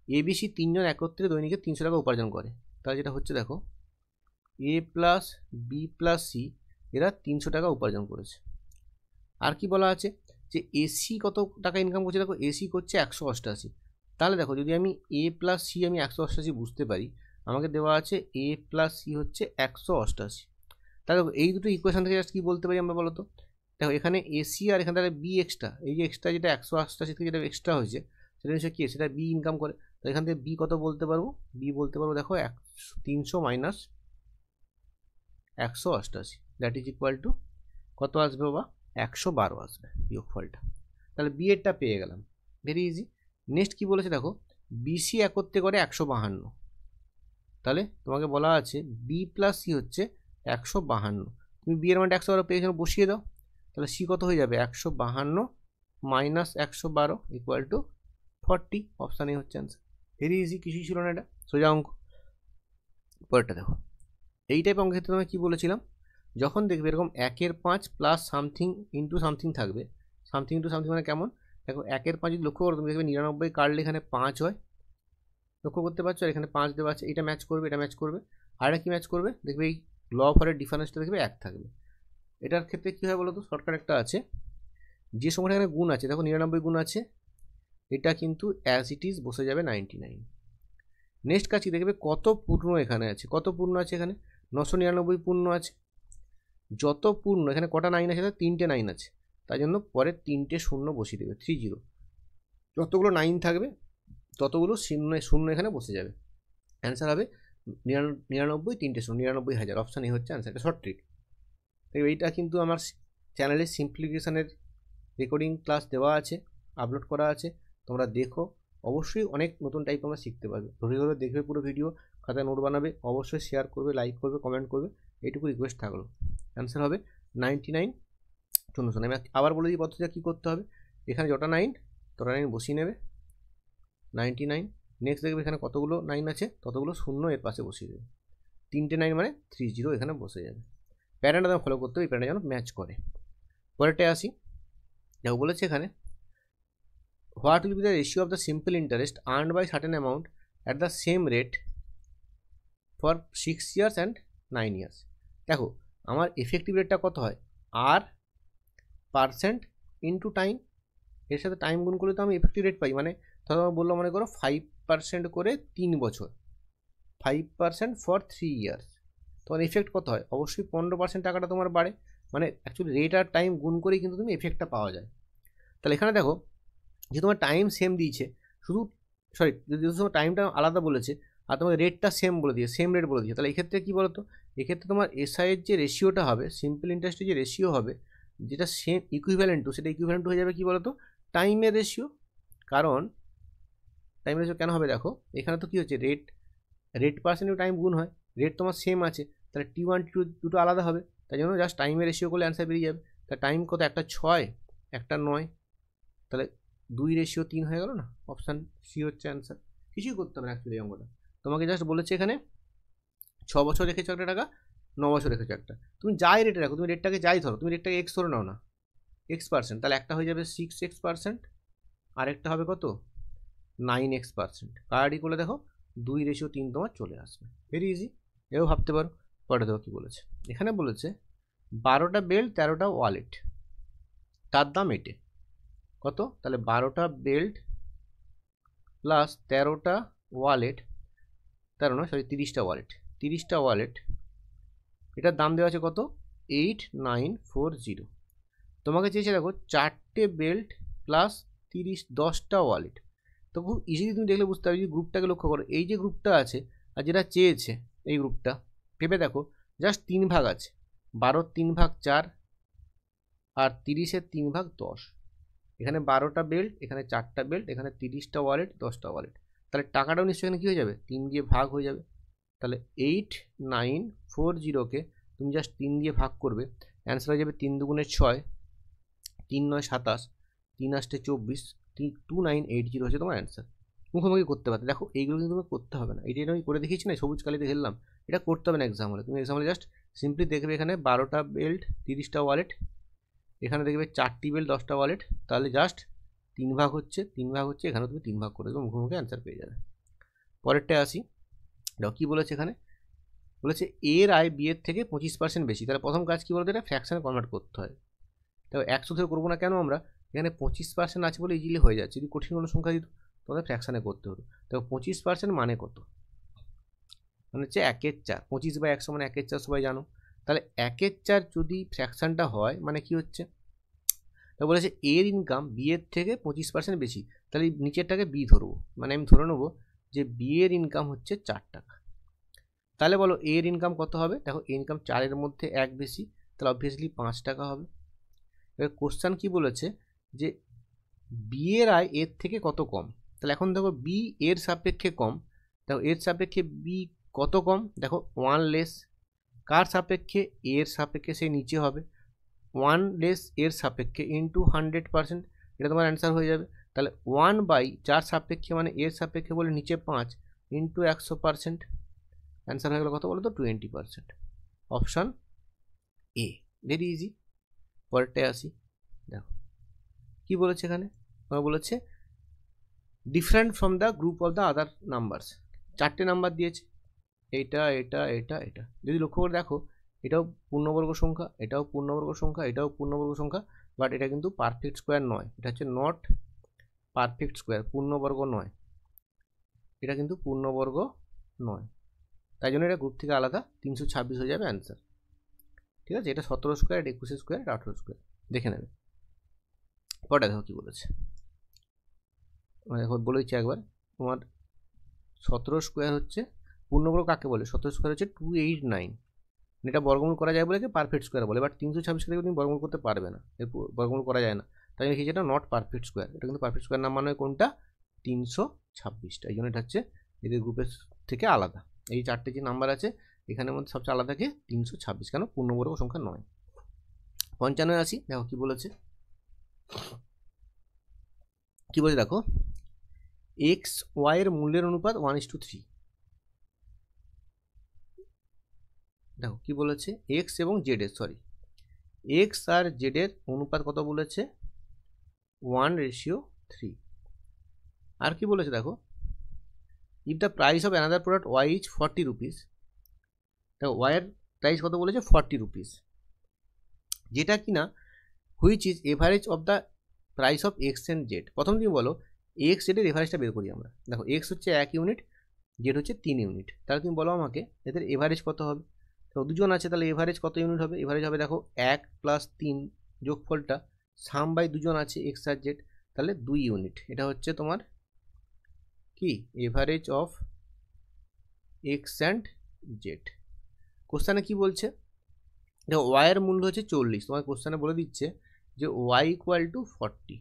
এবিসি 3 জন একত্রে দৈনিকে 300 টাকা উপার্জন করে। তাহলে যেটা হচ্ছে দেখো, এ প্লাস বি প্লাস সি এরা 300 টাকা উপার্জন করেছে, আর কি বলা আছে যে এসি কত টাকা ইনকাম করছে, দেখো এসি করছে 188। তাহলে দেখো যদি আমি এ প্লাস সি আমি 188 বুঝতে পারি, আমাকে দেওয়া আছে এ প্লাস সি হচ্ছে 188। তাহলে দেখো এই দুটো ইকুয়েশন থেকে জাস্ট কী বলতে পারি আমরা বলো তো, দেখো এখানে এসি আর এখানে তাহলে বি এক্সট্রা, এই যে এক্সট্রা যেটা 188 থেকে যেটা এক্সট্রা হয়েছে সেটা হচ্ছে কি, সেটা বি ইনকাম করে। তো এখান থেকে বি কত বলতে পারবো, বি বলতে পারবো দেখো 300 minus 188, that is equal two কত আসবে বাবা, 112 আসবে বিয়োগফলটা। তাহলে বি এরটা পেয়ে গেলাম, ভেরি ইজি। নেক্সট কি বলেছে দেখো, বিসি একত্রে করে 152, তাহলে তোমাকে বলা আছে বি প্লাস সি হচ্ছে 152। তুমি বি এর মানটা 112 পেয়ে এখানে বসিয়ে দাও, তাহলে সি কত হয়ে যাবে 152 minus 112 equal to 40। Option A হচ্ছে অ্যান্সার, ভেরি ইজি, কিছুই ছিল না, এটা সোজা অঙ্ক। পরেরটা দেখো, এই টাইপ অঙ্কের ক্ষেত্রে আমি কী বলেছিলাম, যখন দেখবে এরকম 1/5 প্লাস সামথিং ইন্টু সামথিং থাকবে, সামথিং ইন্টু সামথিং মানে কেমন, দেখো 1/5 যদি লক্ষ্য করো তুমি দেখবে 99 কাটলে এখানে 5 হয়, লক্ষ্য করতে পারছো, আর এখানে 5 দেওয়া আছে, এটা ম্যাচ করবে, এটা ম্যাচ করবে, আর এটা কি ম্যাচ করবে, দেখবে এই ল অফ হরের ডিফারেন্সটা দেখবে 1 থাকবে। এটার ক্ষেত্রে কী হয় বলো তো, শর্টকাট একটা আছে, যে সময়টা এখানে গুণ আছে, দেখো 99 গুণ আছে, এটা কিন্তু অ্যাজ ইট ইজ বসে যাবে 99। নেক্সট কাছে দেখবে কত পূর্ণ এখানে আছে, কত পূর্ণ আছে এখানে 999 পূর্ণ আছে, যত পূর্ণ এখানে কটা 9 আছে, 3টে 9 আছে, তাই জন্য পরে 3টে শূন্য বসিয়ে দেবে 30, যতগুলো 9 থাকবে ততগুলো শূন্য এখানে বসে যাবে, অ্যান্সার হবে 99, 3টে শূন্য 99,000। অপশান এ হচ্ছে অ্যান্সার, এটা শর্ট ট্রিক। তাই এইটা কিন্তু আমার চ্যানেলে সিম্পলিফিকেশানের রেকর্ডিং ক্লাস দেওয়া আছে, আপলোড করা আছে, তোমরা দেখো, অবশ্যই অনেক নতুন টাইপ তোমরা শিখতে পারবে। ধরে ধরে দেখবে পুরো ভিডিও, খাতায় নোট বানাবে, অবশ্যই শেয়ার করবে, লাইক করবে, কমেন্ট করবে, এইটুকু রিকোয়েস্ট থাকলো। অ্যান্সার হবে 99 শূন্য শূন্য। আমি আবার বলে দিই পদ্ধতিটা কী করতে হবে, এখানে যটা 9 তটা 9 বসিয়ে নেবে 99, নেক্সট দেখবে এখানে কতগুলো 9 আছে ততগুলো শূন্য এর পাশে বসিয়ে দেবে, 3টে 9 মানে 30 এখানে বসে যাবে। প্যাটার্নটা তোমার ফলো করতে হবে, এই প্যাটার্নটা যেন ম্যাচ করে। পরেরটায় আসি, দেখো বলেছে এখানে what will be the ratio of the simple interest earned by certain amount at the same rate for 6 years and 9 years। দেখো আমার এফেক্টিভ রেটটা কত হয়, আর পার্সেন্ট ইন্টু টাইম, এর সাথে টাইম গুণ করলে তো আমি এফেক্টিভ রেট পাই, মানে ধরো বললো মনে করো 5% করে 3 বছর, 5% ফর 3 years, তোমার এফেক্ট কত হয়, অবশ্যই 15% টাকাটা তোমার বাড়ে, মানে অ্যাকচুয়ালি রেট আর টাইম গুণ করেই কিন্তু তুমি এফেক্টটা পাওয়া যায়। তাহলে এখানে দেখো যে তোমার টাইম সেম দিয়েছে, শুধু যদি তোমার টাইমটা আলাদা বলেছে আর তোমার রেটটা সেম বলে দিয়ে সেম রেট বলে দিয়েছে, তাহলে এক্ষেত্রে কী বলো তো, এক্ষেত্রে তোমার এসআইয়ের যে রেশিওটা হবে, সিম্পল ইন্টারেস্টের যে রেশিও হবে, যেটা সেম ইকুইভ্যালেন্ট টু, সেটা ইকুইভ্যালেন্ট হয়ে যাবে কী বলো তো, টাইমের রেশিও। কারণ টাইম রেশিও কেন হবে, দেখো এখানে তো কী হচ্ছে, রেট পার্সেন্ট টাইম গুণ হয়, রেট তোমার সেম আছে, তাহলে T1 T2 দুটো আলাদা হবে, তাই জন্য জাস্ট টাইমের রেশিও করলে অ্যান্সার বেরিয়ে যাবে। তা টাইম কত, একটা 6 একটা 9, তাহলে 2:3 হয়ে গেল না, অপশান সি হচ্ছে অ্যান্সার। কিছুই করতে হবে না অ্যাকচুয়ালি অঙ্কটা, তোমাকে জাস্ট বলেছে এখানে 6 বছর রেখেছো একটা টাকা, 9 বছর রেখেছো একটা, তুমি যাই রেটে রাখো, তুমি রেটটাকে যাই ধরো, তুমি রেটটাকে এক্স ধরে নাও না, X%, তাহলে একটা হয়ে যাবে 6x%, আরেকটা হবে কত 9x%, কার্ডই করলে দেখো 2:3 তোমার চলে আসবে, ভেরি ইজি, এও ভাবতে পারো। পরে দেখো কী বলেছে, এখানে বলেছে 12টা বেল্ট 13টা ওয়ালেট, তার দাম এটে কত, তাহলে 12টা বেল্ট প্লাস 13টা ওয়ালেট, 30টা ওয়ালেট, 30টা ওয়ালেট, এটার দাম দেওয়া আছে কত 8940। তোমাকে চেয়েছে দেখো 4টে বেল্ট প্লাস 10টা ওয়ালেট, তো খুব ইজিলি তুমি দেখলে বুঝতে পারবে, গ্রুপটাকে লক্ষ্য করো, এই যে গ্রুপটা আছে আর যেটা চেয়েছে এই গ্রুপটা ভেবে দেখো, জাস্ট 3 ভাগ আছে, 12 3 ভাগ 4 আর 30-এর 3 ভাগ 10, এখানে 12টা বেল্ট, এখানে 4টা বেল্ট, এখানে 30টা ওয়ালেট, 10টা ওয়ালেট, তাহলে টাকাটাও নিশ্চয়ই এখানে কী হয়ে যাবে 3 দিয়ে ভাগ হয়ে যাবে, তাহলে 8940কে তুমি জাস্ট 3 দিয়ে ভাগ করবে, অ্যান্সার হয়ে যাবে 3 দুগুণে 6, 3 9 27, 3 8 24, 2980 হচ্ছে তোমার অ্যান্সার। মুখোমুখি করতে পারতে, দেখো এইগুলো কিন্তু তোমাকে করতে হবে না, এইটা আমি করে দেখিয়েছি না, সবুজ কালিতে খেললাম, এটা করতে হবে না এক্সাম হলে, তুমি এক্সাম হলে জাস্ট সিম্পলি দেখবে এখানে 12টা বেল্ট 30টা ওয়ালেট, এখানে দেখবে 4টি বেল্ট 10টা ওয়ালেট, তাহলে জাস্ট 3 ভাগ হচ্ছে, এখানেও তুমি 3 ভাগ করে দেবে, মুখোমুখি অ্যান্সার পেয়ে যাবে। পরেরটা আসি, দেখো কী বলেছে এখানে, বলেছে এর আয় বি এর থেকে 25% বেশি, তাহলে প্রথম কাজ কী বলতো, এটা ফ্র্যাকশানে কনভার্ট করতে হয়, তো 100 থেকে করবো না কেন আমরা, এখানে 25% আছে বলে ইজিলি হয়ে যাচ্ছে। যদি কঠিন কোনো সংখ্যা দিত তোমাদের ফ্র্যাকশানে করতে হতো। তো 25% মানে কত, মানে হচ্ছে 1/4। 25/100 মানে 1/4 সবাই জানো। তাহলে 1/4 যদি ফ্র্যাকশানটা হয় মানে কি হচ্ছে, তা বলেছে এর ইনকাম বি এর থেকে 25% বেশি। তাহলে নিচেরটাকে বি ধরবো, মানে আমি ধরে নেবো যে বি এর ইনকাম হচ্ছে 4 টাকা। তাহলে বলো এর ইনকাম কত হবে, দেখো এর ইনকাম 4-এর মধ্যে 1 বেশি, তাহলে অবভিয়াসলি 5 টাকা হবে। এবার কোশ্চেন কি বলেছে যে বি এর আয় এর থেকে কত কম। তাহলে এখন দেখো বি এর সাপেক্ষে কম, দেখো এর সাপেক্ষে বি কত কম, দেখো 1 লেস। কার সাপেক্ষে, এর সাপেক্ষে, সেই নিচে হবে 1 লেস এর সাপেক্ষে ইন্টু 100%, এটা তোমার অ্যান্সার হয়ে যাবে। তাহলে 1/4 সাপেক্ষে মানে এর সাপেক্ষে বলে নিচে 5 ইন্টু 100%, অ্যান্সার হয়ে গেল কত বলো তো 20%। Option A, very easy. পরেরটায় আসি, দেখো কি বলেছে এখানে, বলেছে different from the group of the other numbers. 4টে নাম্বার দিয়েছে, এটা এটা এটা এটা। যদি লক্ষ্য করে দেখো এটাও পূর্ণবর্গ সংখ্যা, এটাও পূর্ণবর্গ সংখ্যা, এটাও পূর্ণবর্গ সংখ্যা, বাট এটা কিন্তু পারফেক্ট স্কোয়ার নয়। এটা হচ্ছে নট পারফেক্ট স্কোয়ার, পূর্ণবর্গ নয়, এটা কিন্তু পূর্ণবর্গ নয়। তাই জন্য এটা গ্রুপ থেকে আলাদা, 326 হয়ে যাবে অ্যান্সার। ঠিক আছে, এটা 17 স্কোয়ার, এটা 21 স্কোয়ার, এটা 18 স্কোয়ার, দেখে নেবে। পরে দেখো কি বলেছে, দেখো বলে দিচ্ছি একবার, তোমার 17 স্কোয়ার হচ্ছে পূর্ণবর্গ কাকে বলে, 17 স্কোয়ার হচ্ছে 289। এটা বর্গমূল করা যায় বলে কি পারফেক্ট স্কোয়ার বলে, বাট 326 থেকে তুমি বর্গমূল করতে পারবে না, এর বর্গমূল করা যায় না। তাই জন্য এটা নট পারফেক্ট স্কোয়ার, এটা কিন্তু পারফেক্ট স্কোয়ার নাম্বার নয়, কোনটা 326টা। এই জন্য এটা হচ্ছে এদের গ্রুপের থেকে আলাদা। এই 4টে যে নাম্বার আছে এখানের মধ্যে সবচেয়ে আলাদা থাকে 326, কেন পূর্ণবর্গ সংখ্যা নয়। 55 আসি, দেখো কি বলেছে, কি বলে দেখো এক্স ওয়াই এর মূল্যের অনুপাত 1:3। দেখো কি বলেছে, এক্স এবং জেড এর, সরি এক্স আর জেড এর অনুপাত কত বলেছে, 1:3। আর কি বলেছে দেখো, if the price of another product Y is 40 rupees, দেখো ওয়াই এর প্রাইস কত বলেছে 40 রুপিস, যেটা কিনা which is average of the price of X and Z. প্রথম তুমি বলো এক্স জেডের এভারেজটা বের করি আমরা। দেখো এক্স হচ্ছে 1 ইউনিট, জেড হচ্ছে 3 ইউনিট, তাহলে তুমি বলো আমাকে এদের এভারেজ কত হবে। তো দুজন আছে, তাহলে এভারেজ কত ইউনিট হবে, এভারেজ হবে দেখো 1 + 3 যোগফলটা সাম বাই দুজন আছে এক্স আর জেড, তাহলে 2 ইউনিট। এটা হচ্ছে তোমার কি average of X and Z. কোশ্চেনে কি বলছে, দেখো ওয়াইয়ের মূল্য হচ্ছে 40, তোমার কোশ্চেনে বলে দিচ্ছে যে ওয়াই = 40।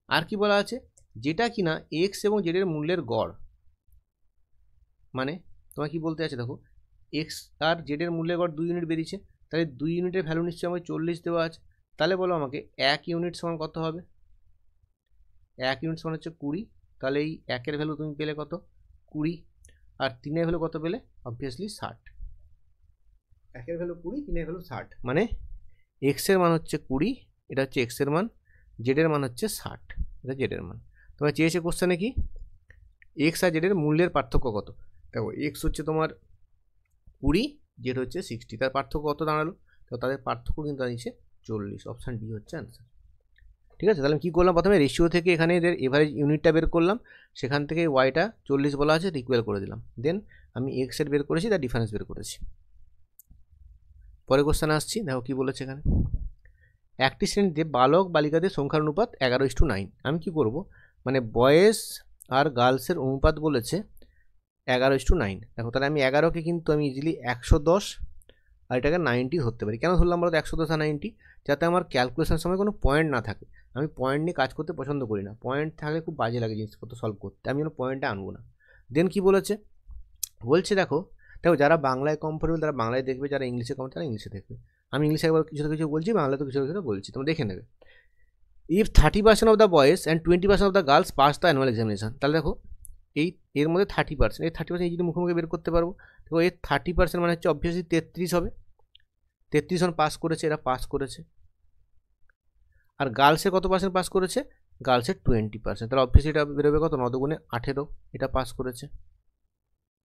আর কি বলা আছে, যেটা কিনা এক্স এবং জেডের মূল্যের গড়, মানে তোমার কি বলতে আছে দেখো এক্স আর জেডের মূল্যের গড় 2 ইউনিট বেরিয়েছে, তাহলে 2 ইউনিটের ভ্যালু নিশ্চয়ই আমাকে 40 দেওয়া আছে। তাহলে বলো আমাকে 1 ইউনিট সমান কত হবে, 1 ইউনিট সমান হচ্ছে 20, তাহলে এই 1-এর ভ্যালু তুমি পেলে কত 20, আর 3-এর ভ্যালু কত পেলে অবভিয়াসলি 60। 1-এর ভ্যালু 20, 3-এর ভ্যালু 60, মানে এক্সের মান হচ্ছে 20, এটা হচ্ছে এক্সের মান, জেডের মান হচ্ছে 60, এটা জেডের মান। তোমার চেয়েছে কোশ্চেনে কি এক্স আর জেডের মূল্যের পার্থক্য কত। দেখো এক্স হচ্ছে তোমার 20, জেড হচ্ছে 60, তার পার্থক্য কত দাঁড়ালো, তো তাদের পার্থক্য কিন্তু দাঁড়িয়েছে 40। অপশান ডি হচ্ছে অ্যান্সার। ঠিক আছে, তাহলে আমি কী করলাম, প্রথমে রেশিও থেকে এখানে এদের এভারেজ ইউনিটটা বের করলাম, সেখান থেকে ওয়াইটা 40 বলা আছে ইকুয়াল করে দিলাম, দেন আমি এক্সের বের করেছি, তার ডিফারেন্স বের করেছি। পরে কোশ্চেন আসছি, দেখো কি বলেছে এখানে, একটি শ্রেণীতে বালক বালিকাদের সংখ্যার অনুপাত 11:9। আমি কি করব, মানে বয়েজ আর গার্লসের অনুপাত বলেছে 11:9। দেখো তাহলে আমি 11কে কিন্তু আমি ইজিলি 110 আর এটাকে 90 ধরতে পারি। কেন ধরলাম বলতো 110 আর 90, যাতে আমার ক্যালকুলেশনের সময় কোনো পয়েন্ট না থাকে। আমি পয়েন্ট নিয়ে কাজ করতে পছন্দ করি না, পয়েন্ট থাকলে খুব বাজে লাগে জিনিসপত্র সলভ করতে, আমি যেন পয়েন্টটা আনবো না। দেন কি বলেছে, বলছে দেখো দেখো যারা বাংলায় কমফোর্টেবল তারা বাংলায় দেখবে, যারা ইংলিশে কমফোর্টেবল তারা ইংলিশে দেখবে। আমি ইংলিশে একবার কিছু কিছু বলছি, বাংলায় তো কিছু কিছু বলছি, তোমরা দেখে নেবে। If 30% of the boys and 20% of the girls pass the annual examination, তাহলে দেখো এর মধ্যে 30%, এই 30% এই যদি মুখোমুখি বের করতে পারবো, তো এর 30% মানে হচ্ছে অবভিয়াসলি 33 হবে, 33 জন পাস করেছে, এরা পাস করেছে। আর গার্লসের কত পার্সেন্ট পাস করেছে, গার্লসের 20%, তাহলে অবভিয়াসলি এটা বেরোবে কত 9 × 18, এটা পাস করেছে,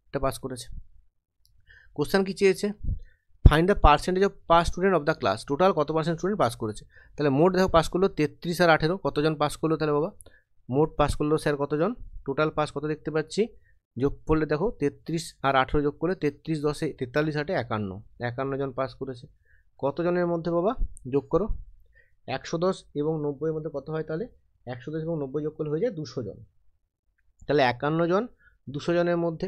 এটা পাস করেছে। কোশ্চেন কি চেয়েছে, find the percentage of pass student of the class, total কত পার্সেন্ট স্টুডেন্ট পাস করেছে। তাহলে মোট দেখো পাস করলো 33 আর 18, কতজন পাস করলো তাহলে বাবা, মোট পাস করলো স্যার কতজন, টোটাল পাস কত দেখতে পাচ্ছি, যোগ করলে দেখো 33 আর 18 যোগ করলে 33 10 43 8 51 জন পাস করেছে। কতজনের মধ্যে বাবা যোগ করো, 110 এবং 90 এর মধ্যে কত হয়, তাহলে 110 এবং 90 যোগ করলে হয়ে যায় 200 জন। তাহলে 51 জন 200 জনের মধ্যে,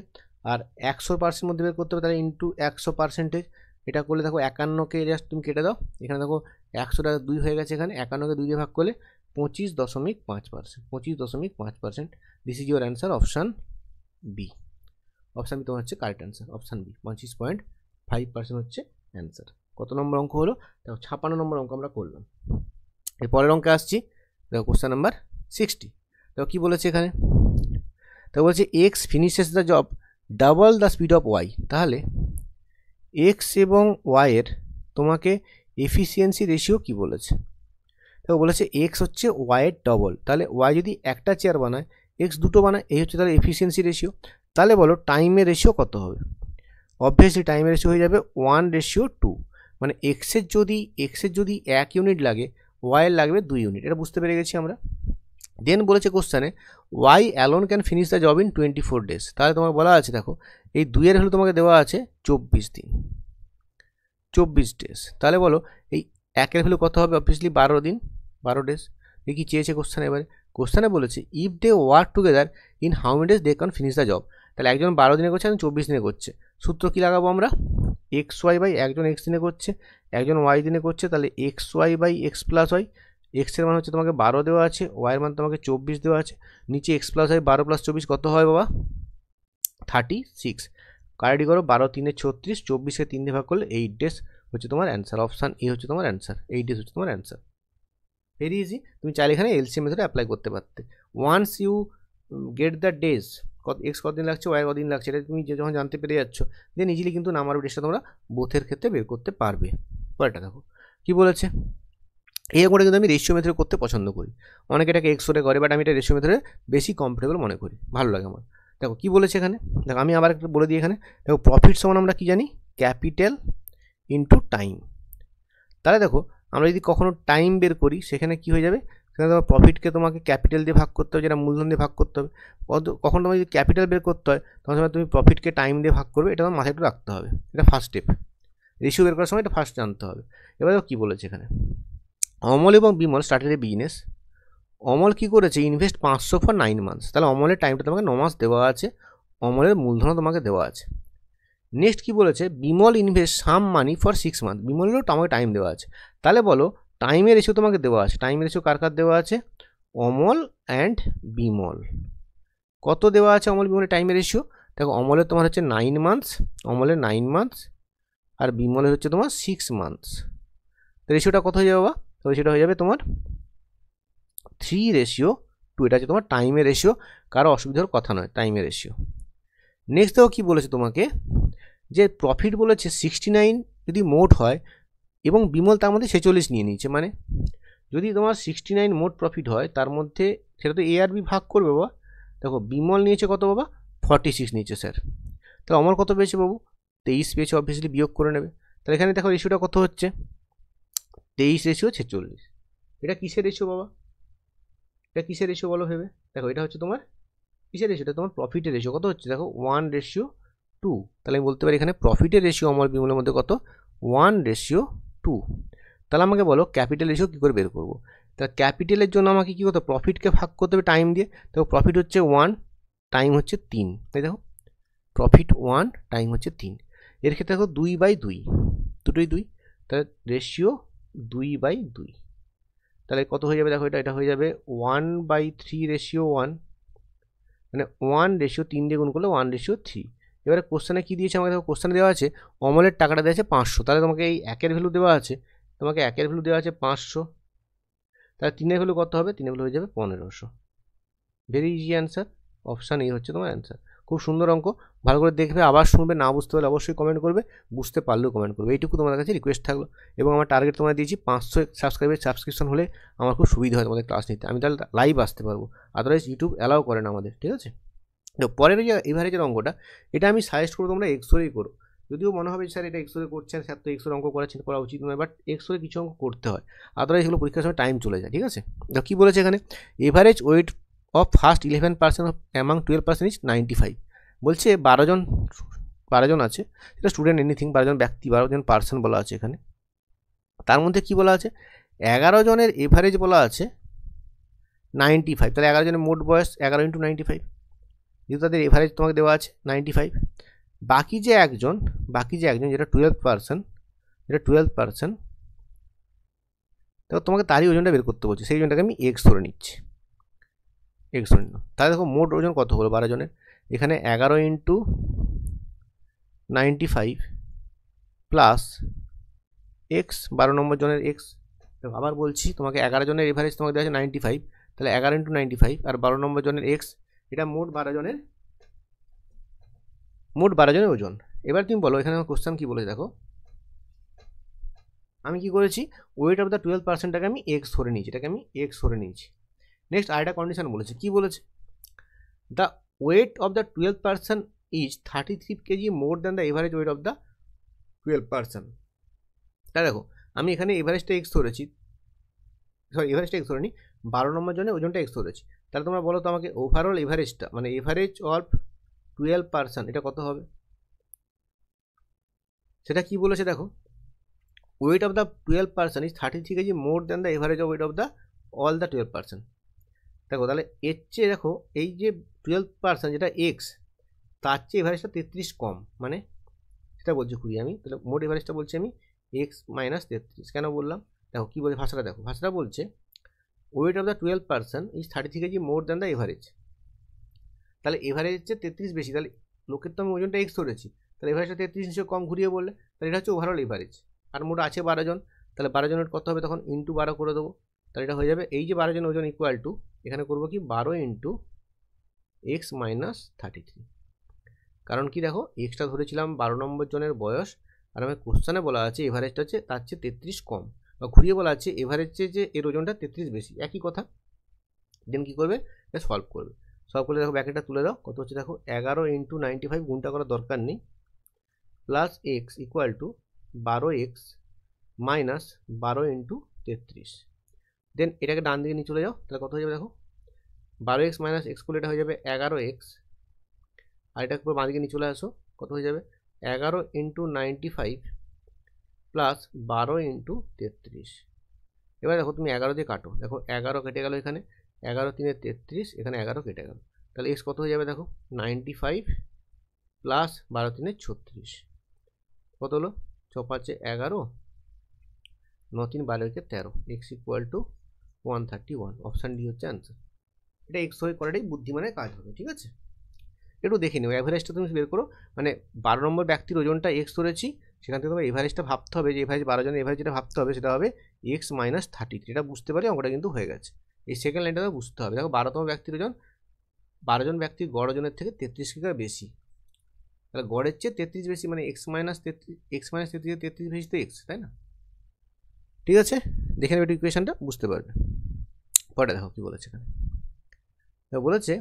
আর 100% মধ্যে বের করতে হবে, তাহলে ইন্টু 100%, এটা করলে দেখো 51কে জাস্ট তুমি কেটে দাও, এখানে দেখো 100টা 2 হয়ে গেছে, এখানে 51কে 2 দিয়ে ভাগ করলে 25.5%, 25.5%। This is your answer option B. Option B তোমার হচ্ছে কারেক্ট অ্যান্সার, অপশান বি 25.5% হচ্ছে অ্যান্সার। কত নম্বর অঙ্ক হলো, দেখো 56 নম্বর অঙ্ক আমরা করলাম। এর পরের অঙ্কে আসছি, দেখো কোশ্চেন নাম্বার 60। দেখো কী বলেছে এখানে, তো বলছে X finishes the job double the speed of Y. তাহলে এক্স এবং ওয়াইয়ের তোমাকে এফিসিয়েন্সি রেশিও কি বলেছে, তো বলেছে এক্স হচ্ছে ওয়াইয়ের ডবল, তাহলে ওয়াই যদি একটা চেয়ার বানায় এক্স দুটো বানায়, এই হচ্ছে তাহলে এফিসিয়েন্সি রেশিও। তাহলে বলো টাইমের রেশিও কত হবে, অবভিয়াসলি টাইমের রেশিও হয়ে যাবে 1:2, মানে এক্সের যদি 1 ইউনিট লাগে ওয়াইয়ের লাগবে 2 ইউনিট, এটা বুঝতে পেরে গেছি আমরা। দেন বলেছে কোশ্চেনে Y alone can finish the job in 24 days. তাহলে তোমার বলা আছে দেখো এই 2-এর ভ্যালু তোমাকে দেওয়া আছে 24 দিন, 24 ডেজ। তাহলে বলো এই 1-এর ভ্যালু কত হবে, অবভিয়াসলি 12 দিন, 12 ডেজ। এই কি চেয়েছে কোশ্চেনে, এবারে কোশ্চেনে বলেছে if they work together in how many days they can finish the job. তাহলে একজন 12 দিনে করছে, একজন 24 দিনে করছে, সূত্র কী লাগাবো আমরা, এক্স ওয়াই বাই, একজন এক্স দিনে করছে একজন ওয়াই দিনে করছে, তাহলে X Y by X plus Y. এক্সের মান হচ্ছে তোমাকে 12 দেওয়া আছে, ওয়াইয়ের মান তোমাকে 24 দেওয়া আছে, নিচে এক্স প্লাস ওয়াই 12 + 24 কত হয় বাবা 36। কারেক্টই করো, 12 3 36, 24কে 3 দিয়ে ভাগ করলে 8 ডেজ হচ্ছে তোমার অ্যান্সার, অপশান এ হচ্ছে তোমার অ্যান্সার, 8 ডেজ হচ্ছে তোমার অ্যান্সার। ভেরি ইজি, তুমি চাইলে এখানে এলসিএম মেথড অ্যাপ্লাই করতে পারতে। Once you get the days, X কতদিন লাগছে ওয়াই কতদিন লাগছে, এটা তুমি যখন জানতে পেরে যাচ্ছ দেন ইজিলি কিন্তু নাম্বার অফ ডেজটা তোমরা বোথের ক্ষেত্রে বের করতে পারবে। পরেরটা দেখো কী বলেছে, এই করে কিন্তু আমি রেশিও মেথডে করতে পছন্দ করি, অনেকে এটাকে এক্সরে করে, বাট আমি এটা রেশিও মেথডে বেশি কমফোর্টেবল মনে করি, ভালো লাগে আমার। দেখো কী বলেছে এখানে, দেখো আমি আবার একটা বলে দিই এখানে, দেখো প্রফিট সমান আমরা কী জানি, ক্যাপিটাল ইন্টু টাইম। তাহলে দেখো আমরা যদি কখনো টাইম বের করি সেখানে কী হয়ে যাবে, সেখানে তোমার প্রফিটকে তোমাকে ক্যাপিটাল দিয়ে ভাগ করতে হবে, যেটা মূলধন দিয়ে ভাগ করতে হবে। কখন তোমার যদি ক্যাপিটাল বের করতে হয় তখন সময় তুমি প্রফিটকে টাইম দিয়ে ভাগ করবে, এটা তোমার মাথায় একটু রাখতে হবে, এটা ফার্স্ট স্টেপ। রেশিও বের করার সময় এটা ফার্স্ট জানতে হবে। এবার দেখো কী বলেছে এখানে, অমল এবং Bimal started a business. Amal কী করেছে, ইনভেস্ট 500 ফর 9 মান্থস। তাহলে অমলের টাইমটা তোমাকে 9 মাস দেওয়া আছে, অমলের মূলধনও তোমাকে দেওয়া আছে। নেক্সট কী বলেছে, Bimal invest some money for 6 month. বিমলেরও তোমাকে টাইম দেওয়া আছে। তাহলে বলো টাইমের রেশিও তোমাকে দেওয়া আছে, টাইমের রেশিও কার কার দেওয়া আছে, অমল অ্যান্ড বিমল। কত দেওয়া আছে অমল বিমলের টাইমের রেশিও, দেখো অমলের তোমার হচ্ছে 9 মান্থস, অমলের 9 মান্থস, আর বিমলের হচ্ছে তোমার 6 মান্থস। তো রেশিওটা কত হয়ে যাবে বাবা, তো সেটা হয়ে যাবে তোমার 3:2। এটা হচ্ছে তোমার টাইমের রেশিও, কারো অসুবিধার কথা নয়, টাইমের রেশিও। নেক্সট দেখো কী বলেছে তোমাকে, যে প্রফিট বলেছে 69 যদি মোট হয় এবং বিমল তার মধ্যে 46 নিয়ে নিয়েছে, মানে যদি তোমার 69 মোট প্রফিট হয় তার মধ্যে সেটা তো এ আর বি ভাগ করবে বাবা। দেখো বিমল নিয়েছে কত বাবা, 46 নিয়েছে স্যার, তাহলে অমল কত পেয়েছে বাবু, 23 পেয়েছে, অবভিয়াসলি বিয়োগ করে নেবে। তাহলে এখানে দেখো রেশিওটা কত হচ্ছে, 23:46। এটা কিসের রেশিও বাবা, এটা কিসের রেশিও বলো ভেবে, দেখো এটা হচ্ছে তোমার কিসের রেশিও, এটা তোমার প্রফিটের রেশিও। কত হচ্ছে দেখো 1:2। তাহলে আমি বলতে পারি এখানে প্রফিটের রেশিও অমল বিমলের মধ্যে কত, 1:2। তাহলে আমাকে বলো ক্যাপিটাল রেশিও কী করে বের করবো, তাহলে ক্যাপিটালের জন্য আমাকে কী করতে হবে, প্রফিটকে ভাগ করতে হবে টাইম দিয়ে। দেখো প্রফিট হচ্ছে 1, টাইম হচ্ছে 3, তাই দেখো প্রফিট 1, টাইম হচ্ছে 3। এর ক্ষেত্রে দেখো 2/2, দুটোই 2, তাহলে রেশিও 2/2। তাহলে কত হয়ে যাবে দেখো, এটা হয়ে যাবে 1/3:1, মানে 1:3 দিয়ে গুণ করলে 1:3। এবারে কোশ্চেনে কী দিয়েছে আমাকে, দেখো কোশ্চেনে দেওয়া আছে অমলের টাকাটা দেওয়া আছে 500, তাহলে তোমাকে এই 1-এর ভ্যালু দেওয়া আছে, তোমাকে 1-এর ভ্যালু দেওয়া আছে 500, তাহলে 3-এর ভ্যালু কত হবে, 3-এর ভ্যালু হয়ে যাবে 1500। ভেরি ইজি অ্যান্সার, অপশান এই হচ্ছে তোমার অ্যান্সার। খুব সুন্দর অঙ্ক, ভালো করে দেখবে, আবার শুনবে, না বুঝতে পারলে অবশ্যই কমেন্ট করবে, বুঝতে পারলেও কমেন্ট করবে, এইটুকু তোমাদের কাছে রিকোয়েস্ট থাকলো। এবং আমার টার্গেট তোমার দিয়েছি 500 সাবস্ক্রাইবের সাবস্ক্রিপশন হলে আমার খুব সুবিধা হয় তোমাদের ক্লাস নিতে, আমি তাহলে লাইভ আসতে পারবো, আদারওয়াইজ ইউটিউব অ্যালাউ করে না আমাদের, ঠিক আছে। তো পরের যে এভারেজের অঙ্কটা, এটা আমি সাজেস্ট করবো তোমরা এক্সরেই করো, যদিও মনে হবে স্যার এটা এক্সরে করছেন, স্যার তো এক্সরে অঙ্ক করা উচিত নয়, বাট এক্সরে কিছু অঙ্ক করতে হয়, আদারওয়াইজ এগুলো পরীক্ষার সময় টাইম চলে যায়। ঠিক আছে, তো কী বলেছে এখানে, average weight of first 11% of among 12% is 95। বলছে 12জন আছে, সেটা স্টুডেন্ট এনিথিং, 12জন ব্যক্তি, 12জন পার্সন বলা আছে এখানে। তার মধ্যে কি বলা আছে, 11 জনের এভারেজ বলা আছে 95। তাহলে 11 জনের মোট বয়স 11 × 95, যেহেতু তাদের এভারেজ তোমাকে দেওয়া আছে 95। বাকি যে একজন যেটা 12%, তো তোমাকে তারই ওজনটা বের করতে বলছে, সেই ওজনটাকে আমি এক্স ধরে নিচ্ছি, এক্স ধরে নিলাম। তাহলে দেখো মোট ওজন কত হলো 12 জনের, এখানে 11 × 95 প্লাস এক্স, 12 নম্বর জনের এক্স। আবার বলছি তোমাকে 11 জনের এভারেজ তোমাকে দেওয়া আছে 95, তাহলে 11 × 95 আর 12 নম্বর জনের এক্স, এটা মোট 12 জনের ওজন। এবার তুমি বলো এখানে আমার কোশ্চেন কী বলেছে, দেখো আমি কি করেছি, ওয়েট অফ দ্য 12%টাকে আমি এক্স ধরে নিয়েছি, নেক্সট আরেকটা কন্ডিশন বলেছে, কি বলেছে, the weight of the 12% is 33 kg more than the average weight of the 12%। তাই দেখো আমি এখানে এভারেজটা এক্স ধরেছি, এভারেজটা এক্স ধরে নিই, 12 নম্বর জন্য ওজনটা এক্স ধরেছি। তাহলে তোমরা বলো তো আমাকে ওভারঅল এভারেজটা, মানে এভারেজ অফ 12% এটা কত হবে, সেটা কি বলেছে দেখো, weight of the 12% is 33 kg more than the average of weight of the all the 12%। দেখো তাহলে এর চেয়ে দেখো এই যে 12% যেটা এক্স, তার চেয়ে এভারেজটা 33 কম, মানে সেটা বলছি খুঁড়ি আমি, তাহলে মোট এভারেজটা বলছি আমি এক্স মাইনাস 33। কেন বললাম, দেখো কী বলছে ভাষাটা, দেখো ভাষাটা বলছে weight of the 12% is 33 kg more than the average. তাহলে এভারেজ হচ্ছে 33 বেশি, তাহলে লোকের তো আমি ওজনটা এক্স ধরেছি, তাহলে এভারেজটা 33 নিশ্চয় কম ঘুরিয়ে বললে, তাহলে এটা হচ্ছে ওভারঅল এভারেজ। আর মোট আছে 12 জন, তাহলে 12 জনের কত হবে, তখন ইন্টু 12 করে দেবো, তাহলে এটা হয়ে যাবে এই যে 12 জন ওজন ইকুয়াল টু, এখানে করবো কি 12 × এক্স মাইনাস 33। কারণ কি দেখো এক্সটা ধরেছিলাম 12 নম্বর জনের বয়স, আর আমার কোশ্চেনে বলা আছে এভারেজটা হচ্ছে তার চেয়ে 33 কম, বা ঘুরিয়ে বলা আছে এভারেজ যে এর ওজনটা 33 বেশি, একই কথা। দেন কী করবে, এটা সলভ করবে, দেখো ব্যাকেটটা তুলে দাও, কত হচ্ছে দেখো 11 × 95, গুণটা করার দরকার নেই, plus x equal two 12x minus 12 × 33। দেন এটাকে ডান দিকে নিয়ে চলে যাও, তাহলে কত হয়ে যাবে দেখো 12x মাইনাস এক্স করলে এটা হয়ে যাবে 11x, আর এটাকে বাঁ দিকে নিয়ে চলে আসো, কত হয়ে যাবে 11 × 95 প্লাস 12 × 33। এবার দেখো তুমি 11 দিয়ে কাটো, দেখো 11 কেটে গেল, এখানে 11 × 3 = 33, এখানে 11 কেটে গেল, তাহলে এক্স কত হয়ে যাবে দেখো 95 প্লাস 12 × 3 = 36, কত হলো 6 × 5 = 11, 9 × 3 = 12, 13, x equal two 131। Option D হচ্ছে অ্যান্সার। এটা এক্স হয়ে করাটাই বুদ্ধিমানের কাজ হবে। ঠিক আছে, একটু দেখে নেবো অ্যাভারেজটা তুমি বের করো, মানে 12 নম্বর ব্যক্তির ওজনটা এক্স ধরেছি, সেখান থেকে তোমার এভারেজটা ভাবতে হবে, যে এভারেজ 12 জনের এভারেজ যেটা ভাবতে হবে সেটা হবে এক্স মাইনাস 33। এটা বুঝতে পারি অঙ্কটা কিন্তু হয়ে গেছে। এই সেকেন্ড লাইনটা বুঝতে হবে, দেখো 12তম ব্যক্তির ওজন 12 জন ব্যক্তির গড় ওজনের থেকে 33 কিলো বেশি, তাহলে গড়ের চেয়ে 33 বেশি, মানে এক্স মাইনাস 33 বেশি তো এক্স, তাই না? ঠিক আছে, দেখে নেবে ইকুয়েশনটা, বুঝতে পারবে। পরে দেখো কি বলেছে এখানে, বলেছে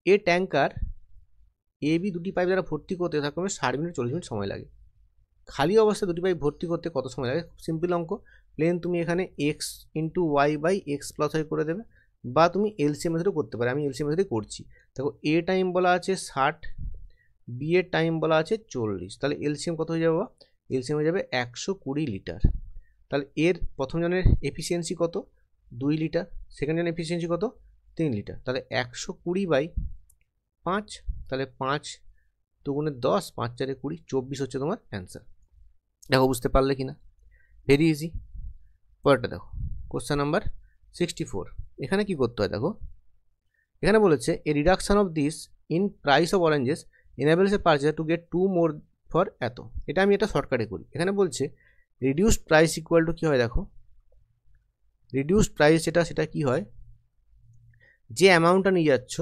এ ট্যাঙ্কার এ বি দুটি পাইপ দ্বারা ভর্তি করতে থাকবে 60 মিনিট 40 মিনিট সময় লাগে। খালি অবস্থায় দুটি পাইপ ভর্তি করতে কত সময় লাগে? খুব সিম্পল অঙ্ক, প্লেন তুমি এখানে X into Y by X plus Y করে দেবে, বা তুমি এলসিএম মেথডে করতে পারো, আমি এলসিএম মেথডে করছি। দেখো এ টাইম বলা আছে 60, বি এর টাইম বলা আছে 40, তাহলে এলসিএম কত হয়ে যাবে? এলসিএম হয়ে যাবে 120 লিটার। তাহলে এর প্রথম জনের এফিসিয়েন্সি কত? 2 লিটার, সেকেন্ড জনের এফিসিয়েন্সি কত? 3 লিটার। তাহলে 120/5, তাহলে 5 2 × 10, 5 4 20, 24 হচ্ছে তোমার অ্যান্সার। দেখো বুঝতে পারলে কি না? Very easy. পরেরটা দেখো, কোশ্চেন নাম্বার 64। এখানে কি করতে হয় দেখো, এখানে বলেছে a reduction of this in price of oranges enables a purchaser to get 2 more for এত। এটা আমি এটা শর্টকাটে করি। এখানে বলছে রিডিউসড প্রাইস ইকুয়াল টু কী হয় দেখো, রিডিউসড প্রাইস সেটা কি হয়, যে অ্যামাউন্টটা নিয়ে যাচ্ছ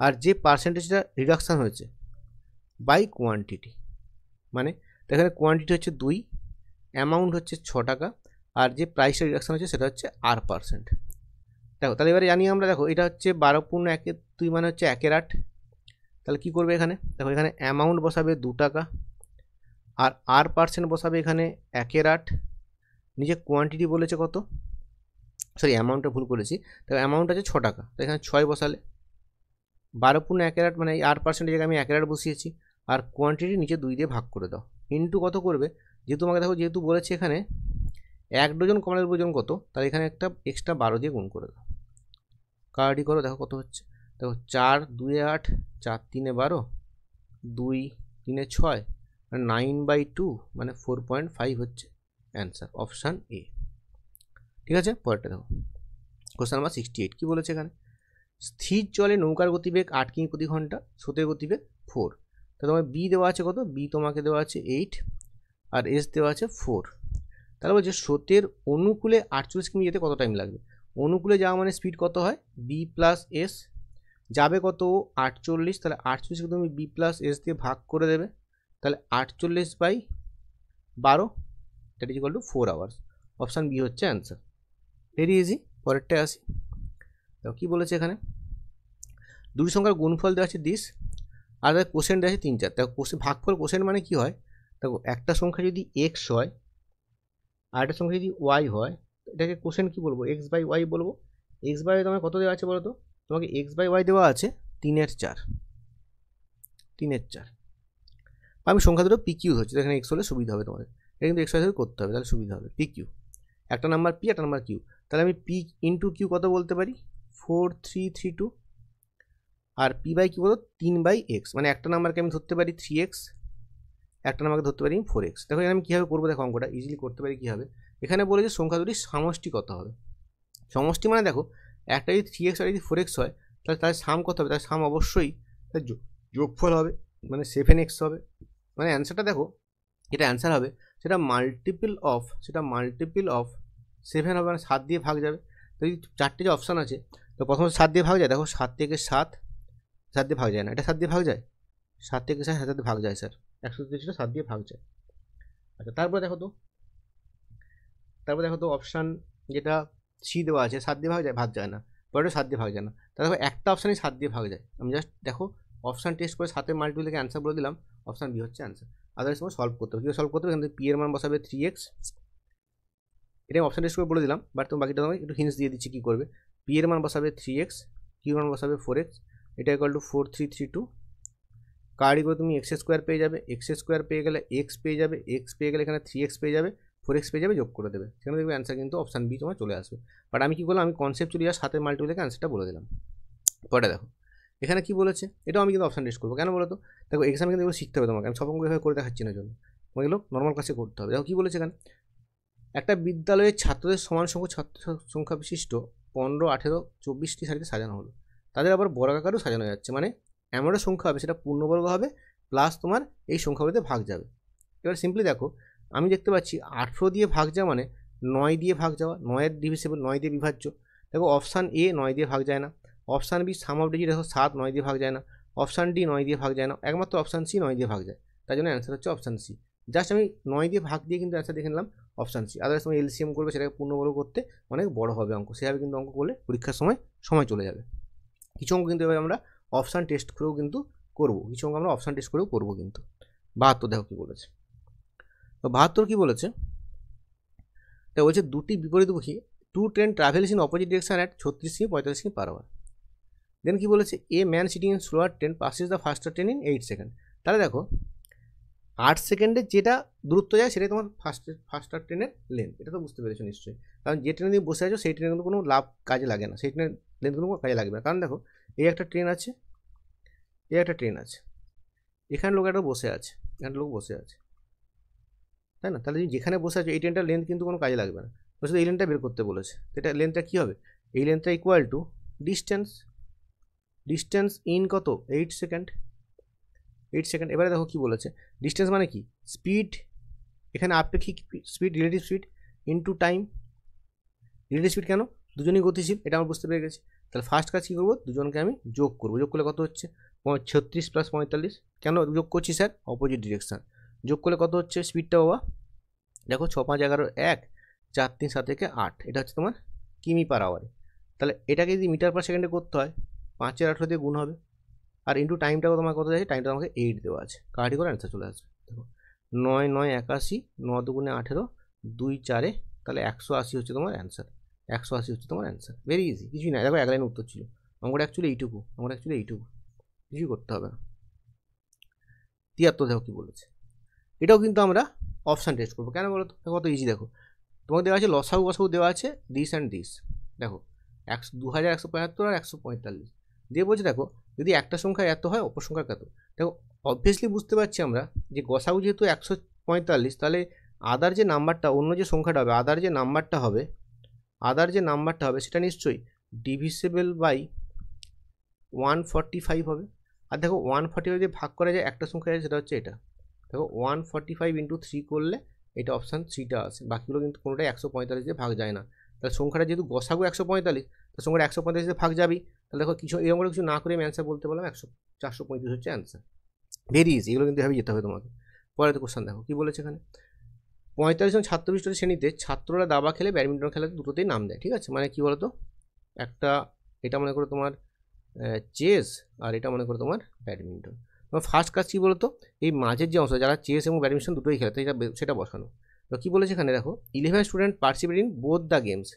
আর যে পার্সেন্টেজটা রিডাকশান হয়েছে বাই কোয়ান্টিটি, মানে এখানে কোয়ান্টিটি হচ্ছে 2, অ্যামাউন্ট হচ্ছে 6 টাকা, আর যে প্রাইসটা রিডাকশান হচ্ছে সেটা হচ্ছে R%। দেখো তাহলে এবারে জানি আমরা, দেখো এটা হচ্ছে 12 × 1 = 2 মানে হচ্ছে 1/8, তাহলে কি করবে এখানে দেখো, এখানে অ্যামাউন্ট বসাবে 2 টাকা, আর R% বসাবে এখানে 1/8, নিচে কোয়ান্টিটি বলেছে কত, সরি অ্যামাউন্টটা ভুল করেছি, তো অ্যামাউন্ট আছে 6 টাকা, তো এখানে 6 বসালে 12 × 1/8 মানে এই R% জায়গায় আমি 1/8 বসিয়েছি, আর কোয়ান্টিটি নিচে 2 দিয়ে ভাগ করে দাও, ইন্টু কত করবে, যেহেতু আমাকে দেখো যেহেতু বলেছে এখানে 1 ডজন কমলার ওজন কত, তাহলে এখানে একটা এক্সট্রা 12 দিয়ে গুণ করে দাও, কার্ডি করো, দেখো কত হচ্ছে, দেখো 4 2 8, 4 3 12, 2 3 6, 9/2 মানে 4.5 হচ্ছে অ্যান্সার, অপশান এ। ঠিক আছে, পরেরটা দেখো, কোশ্চেন নাম্বার 68 কি বলেছে এখানে, স্থির জলে নৌকার গতিবেগ 8 কিমি প্রতি ঘন্টা, স্রোতের গতিবেগ 4, তা তোমার বি দেওয়া আছে কত, বি তোমাকে দেওয়া আছে 8 আর এস দেওয়া আছে 4, তাহলে বলছে স্রোতের অনুকূলে 48 কিমি যেতে কত টাইম লাগবে, অনুকূলে যাওয়া মানে স্পিড কত হয়, বি প্লাস এস, যাবে কত 48, তাহলে 48কে তুমি বি প্লাস এস দিয়ে ভাগ করে দেবে, তাহলে 48/12 that is equal to 4 hours, option B হচ্ছে অ্যান্সার, ভেরি ইজি। পরেরটায় আসি, দেখো কী বলেছে এখানে, দুটি সংখ্যার গুণফল দেওয়া আছে 10 আর তার কোশেন্ট দেওয়া আছে 3 4, দেখো ভাগফল কোশেন্ট মানে কি হয়, দেখো একটা সংখ্যা যদি এক্স হয় আর একটা সংখ্যা যদি ওয়াই হয়, এটাকে কোশেন্ট কী বলবো, x/y বলবো, x/y তোমার কত দেওয়া আছে বলো তো, তোমাকে x/y দেওয়া আছে 3/4, আমি সংখ্যা দুটো PQ হচ্ছে, এখানে x হলে সুবিধা হবে তোমাদের, এটা কিন্তু x ধরে করতে হবে, তাহলে সুবিধা হবে, PQ, একটা নাম্বার P একটা নাম্বার Q, তাহলে আমি P ইন্টু Q কত বলতে পারি 4332, আর P/Q কত 3/x, মানে একটা নাম্বারকে আমি ধরতে পারি 3x, একটা নাম্বারকে ধরতে পারি 4x। দেখো এখানে আমি কীভাবে করবো, দেখো অঙ্কটা ইজিলি করতে পারি কীভাবে, এখানে বলে যে সংখ্যা দুটির সমষ্টি কত হবে, সমষ্টি মানে দেখো একটা যদি 3x আর যদি 4x হয়, তাহলে তার সাম কত হবে, তার সাম অবশ্যই তার যোগফল হবে, মানে 7x হবে, মানে অ্যান্সারটা দেখো এটা অ্যান্সার হবে সেটা মাল্টিপল অফ 7 হবে, মানে 7 দিয়ে ভাগ যাবে, তো এই চারটে যে অপশান আছে, তো প্রথমে 7 দিয়ে ভাগ যায়, দেখো 7 থেকে 7 দিয়ে ভাগ যায় না, এটা 7 দিয়ে ভাগ যায়, 7 থেকে 7 দিয়ে ভাগ যায় স্যার, 133টা 7 দিয়ে ভাগ যায়। আচ্ছা তারপরে দেখো তো অপশান যেটা সি দেওয়া আছে 7 দিয়ে ভাগ যায় না, পরেরটা 7 দিয়ে ভাগ যায় না, তাহলে দেখো একটা অপশানই 7 দিয়ে ভাগ যায়, আমি জাস্ট দেখো অপশান টেস্ট করে 7 মাল্টিপল থেকে অ্যান্সার বলে দিলাম, অপশান বি হচ্ছে অ্যান্সার। আদার্স সময় সলভ করতে হবে, কীভাবে সলভ করতে হবে, এখান থেকে পি এর মান বসাবে 3x, এটা অপশান টেস্ট করে বলে দিলাম, বাট তুমি বাকিটা তোমাকে একটু হিন্টস দিয়ে দিচ্ছি কী করবে, পি এর মান বসাবে 3x, কিউ এর মান বসাবে 4x, এটা ইকুয়াল টু 4332, কার্ডি করে তুমি x² পেয়ে যাবে, x² পেয়ে গেলে x পেয়ে যাবে, এখানে 3x পেয়ে যাবে, 4x পেয়ে যাবে, যোগ করে দেবে, সেখানে দেখবে অ্যান্সার কিন্তু অপশান বি তোমার চলে আসবে। বাট আমি কী করলাম, আমি কনসেপ্ট চলে সাথে মাল্টিপল থেকে অ্যান্সারটা বলে দিলাম। পরে দেখো এখানে কি বলেছে, এটাও আমি কিন্তু অপশান টেস্ট করবো, কেন বলো তো, দেখো এক্সামে কিন্তু এগুলো শিখতে হবে তোমাকে, আমি সব অঙ্ক এভাবে করে দেখাচ্ছি না জন্য, তোমাকে এগুলো নর্মাল ক্লাসে করতে হবে। দেখো কী বলেছে এখানে, একটা বিদ্যালয়ের ছাত্রদের সমান সংখ্যক ছাত্র সংখ্যা বিশিষ্ট 15 18 24টি সারিতে সাজানো হলো, তাদের আবার বর্গাকারও সাজানো যাচ্ছে, মানে এমন একটা সংখ্যা হবে সেটা পূর্ণবর্গ হবে প্লাস তোমার এই সংখ্যাগুলিতে ভাগ যাবে। এবার সিম্পলি দেখো আমি দেখতে পাচ্ছি 18 দিয়ে ভাগ যাওয়া মানে 9 দিয়ে ভাগ যাওয়া, 9-এর ডিভিসিবল, 9 দিয়ে বিভাজ্য, দেখো অপশান এ 9 দিয়ে ভাগ যায় না, option be some of digit দেখো 7 9 দিয়ে ভাগ যায় না, অপশান ডি 9 দিয়ে ভাগ যায় না, একমাত্র অপশান সি 9 দিয়ে ভাগ যায়, তাই জন্য অ্যান্সার হচ্ছে অপশান সি। জাস্ট আমি 9 দিয়ে ভাগ দিয়ে কিন্তু অ্যান্সার দেখে নিলাম অপশান সি, আদার্স তুমি এলসিএম করবে সেটাকে পূর্ণবর্গ করতে অনেক বড় হবে অঙ্ক, সেভাবে কিন্তু অঙ্ক করলে পরীক্ষার সময় চলে যাবে। কিছু অঙ্ক কিন্তু এবার আমরা অপশান টেস্ট করেও কিন্তু করবো, কিছু অঙ্ক আমরা অপশান টেস্ট করেও করবো কিন্তু। 72 দেখো কী বলেছে, তো 72 কী বলেছে, তা বলছে দুটি বিপরীতমুখী 2 train travels in opposite direction at 36 কিমি 45 কিমি পার আওয়ার, দেন কী বলেছে, a man sitting in slower train passes the faster train in 8 second, তাহলে দেখো 8 সেকেন্ডে যেটা দূরত্ব যায় সেটাই তোমার ফাস্টার ট্রেনের লেন্থ, এটা তো বুঝতে পেরেছো নিশ্চয়ই, কারণ যে ট্রেনে তুমি বসে আছো সেই ট্রেনের কিন্তু কোনো লাভ কাজে লাগে না, সেই ট্রেনের লেন্থ কোনো কাজে লাগবে না, কারণ দেখো এই একটা ট্রেন আছে, এখানে লোক একটা বসে আছে, তাই না, তাহলে তুমি যেখানে বসে আছো এই ট্রেনটার লেন্থ কিন্তু কোনো কাজে লাগবে না, তো শুধু এই লেন্থটা বের করতে বলেছে, এটা লেন্থটা কী হবে, এই লেন্থটা ইকুয়াল টু ডিস্টেন্স ইন কত 8 সেকেন্ড, এবারে দেখো কী বলেছে, ডিস্টেন্স মানে কি, স্পিড, এখানে আপেক্ষিক speed relative speed into time, relative speed কেন, দুজনই গতিশীল, এটা আমরা বুঝতে পেরে গেছি, তাহলে ফার্স্ট কাজ কী করবো, দুজনকে আমি যোগ করবো, যোগ করলে কত হচ্ছে 36 + 45, কেন যোগ করছি স্যার, অপোজিট ডিরেকশান, যোগ করলে কত হচ্ছে স্পিডটা বাবা, দেখো 6 5 11 1 4 3 7 থেকে 8, এটা হচ্ছে তোমার কিমি পার আওয়ারে, তাহলে এটাকে যদি মিটার পার সেকেন্ডে করতে হয় 5-এর 18 দিয়ে গুণ হবে, আর ইন্টু টাইমটা তোমার কত আছে, টাইমটা আমাকে 8 দেওয়া আছে, কাটি করে অ্যান্সার চলে আসবে। দেখো 9 9 81, 9 দুগুণে 18, 2 4, তাহলে 180 হচ্ছে তোমার অ্যান্সার। 180 হচ্ছে তোমার অ্যান্সার। ভেরি ইজি, কিছুই না। দেখো এক লাইন উত্তর ছিল। আমরা অ্যাকচুয়ালি এইটুকু, কিছুই করতে হবে না। 73 দেখো কী বলেছে। এটাও কিন্তু আমরা অপশান টেস্ট করবো। কেন বলো তো? কত ইজি। দেখো তোমাকে দেওয়া আছে লসাগু গসাগু দেওয়া আছে দিস অ্যান্ড দিস। দেখো 2175 আর 145 দিয়ে বলছে দেখো যদি একটা সংখ্যা এত হয় অপর সংখ্যা কত। দেখো অবভিয়াসলি বুঝতে পারছি আমরা যে গসাগু যেহেতু 145, তাহলে আদার যে নাম্বারটা, অন্য যে সংখ্যাটা হবে, আদার যে নাম্বারটা হবে সেটা নিশ্চয়ই ডিভিসেবল বাই 145 হবে। আর দেখো 145 যদি ভাগ করা যায় একটা সংখ্যা আছে, সেটা হচ্ছে এটা। দেখো 145 ইন্টু 3 করলে এটা অপশান সিটা আছে। বাকিগুলো কিন্তু কোনোটাই 145 দিয়ে ভাগ যায় না। তাহলে সংখ্যাটা যেহেতু গসাগু 145, তাহলে সংখ্যাটা 145 দিয়ে ভাগ যাবেই। তাহলে দেখো কিছু এরকম কিছু না করে আমি অ্যান্সার বলতে পারলাম 435 হচ্ছে অ্যান্সার। ভেরি ইজি, এগুলো কিন্তু এভাবে যেতে হবে তোমাকে। পরের কোশ্চেন দেখো কী বলেছে এখানে। 45 জন ছাত্র বিশিষ্ট শ্রেণীতে ছাত্ররা দাবা খেলে, ব্যাডমিন্টন খেলাতে দুটোতেই নাম দেয়। ঠিক আছে, মানে কী বলতো, একটা এটা মনে করো তোমার চেস, আর এটা মনে করো তোমার ব্যাডমিন্টন। তোমার ফার্স্ট কাজ কী বলতো, এই মাঝের যে অংশ, যারা চেস এবং ব্যাডমিন্টন দুটোই খেলে, সেটা বসানো। তো কী বলেছে এখানে দেখো 11 student participate in both the games.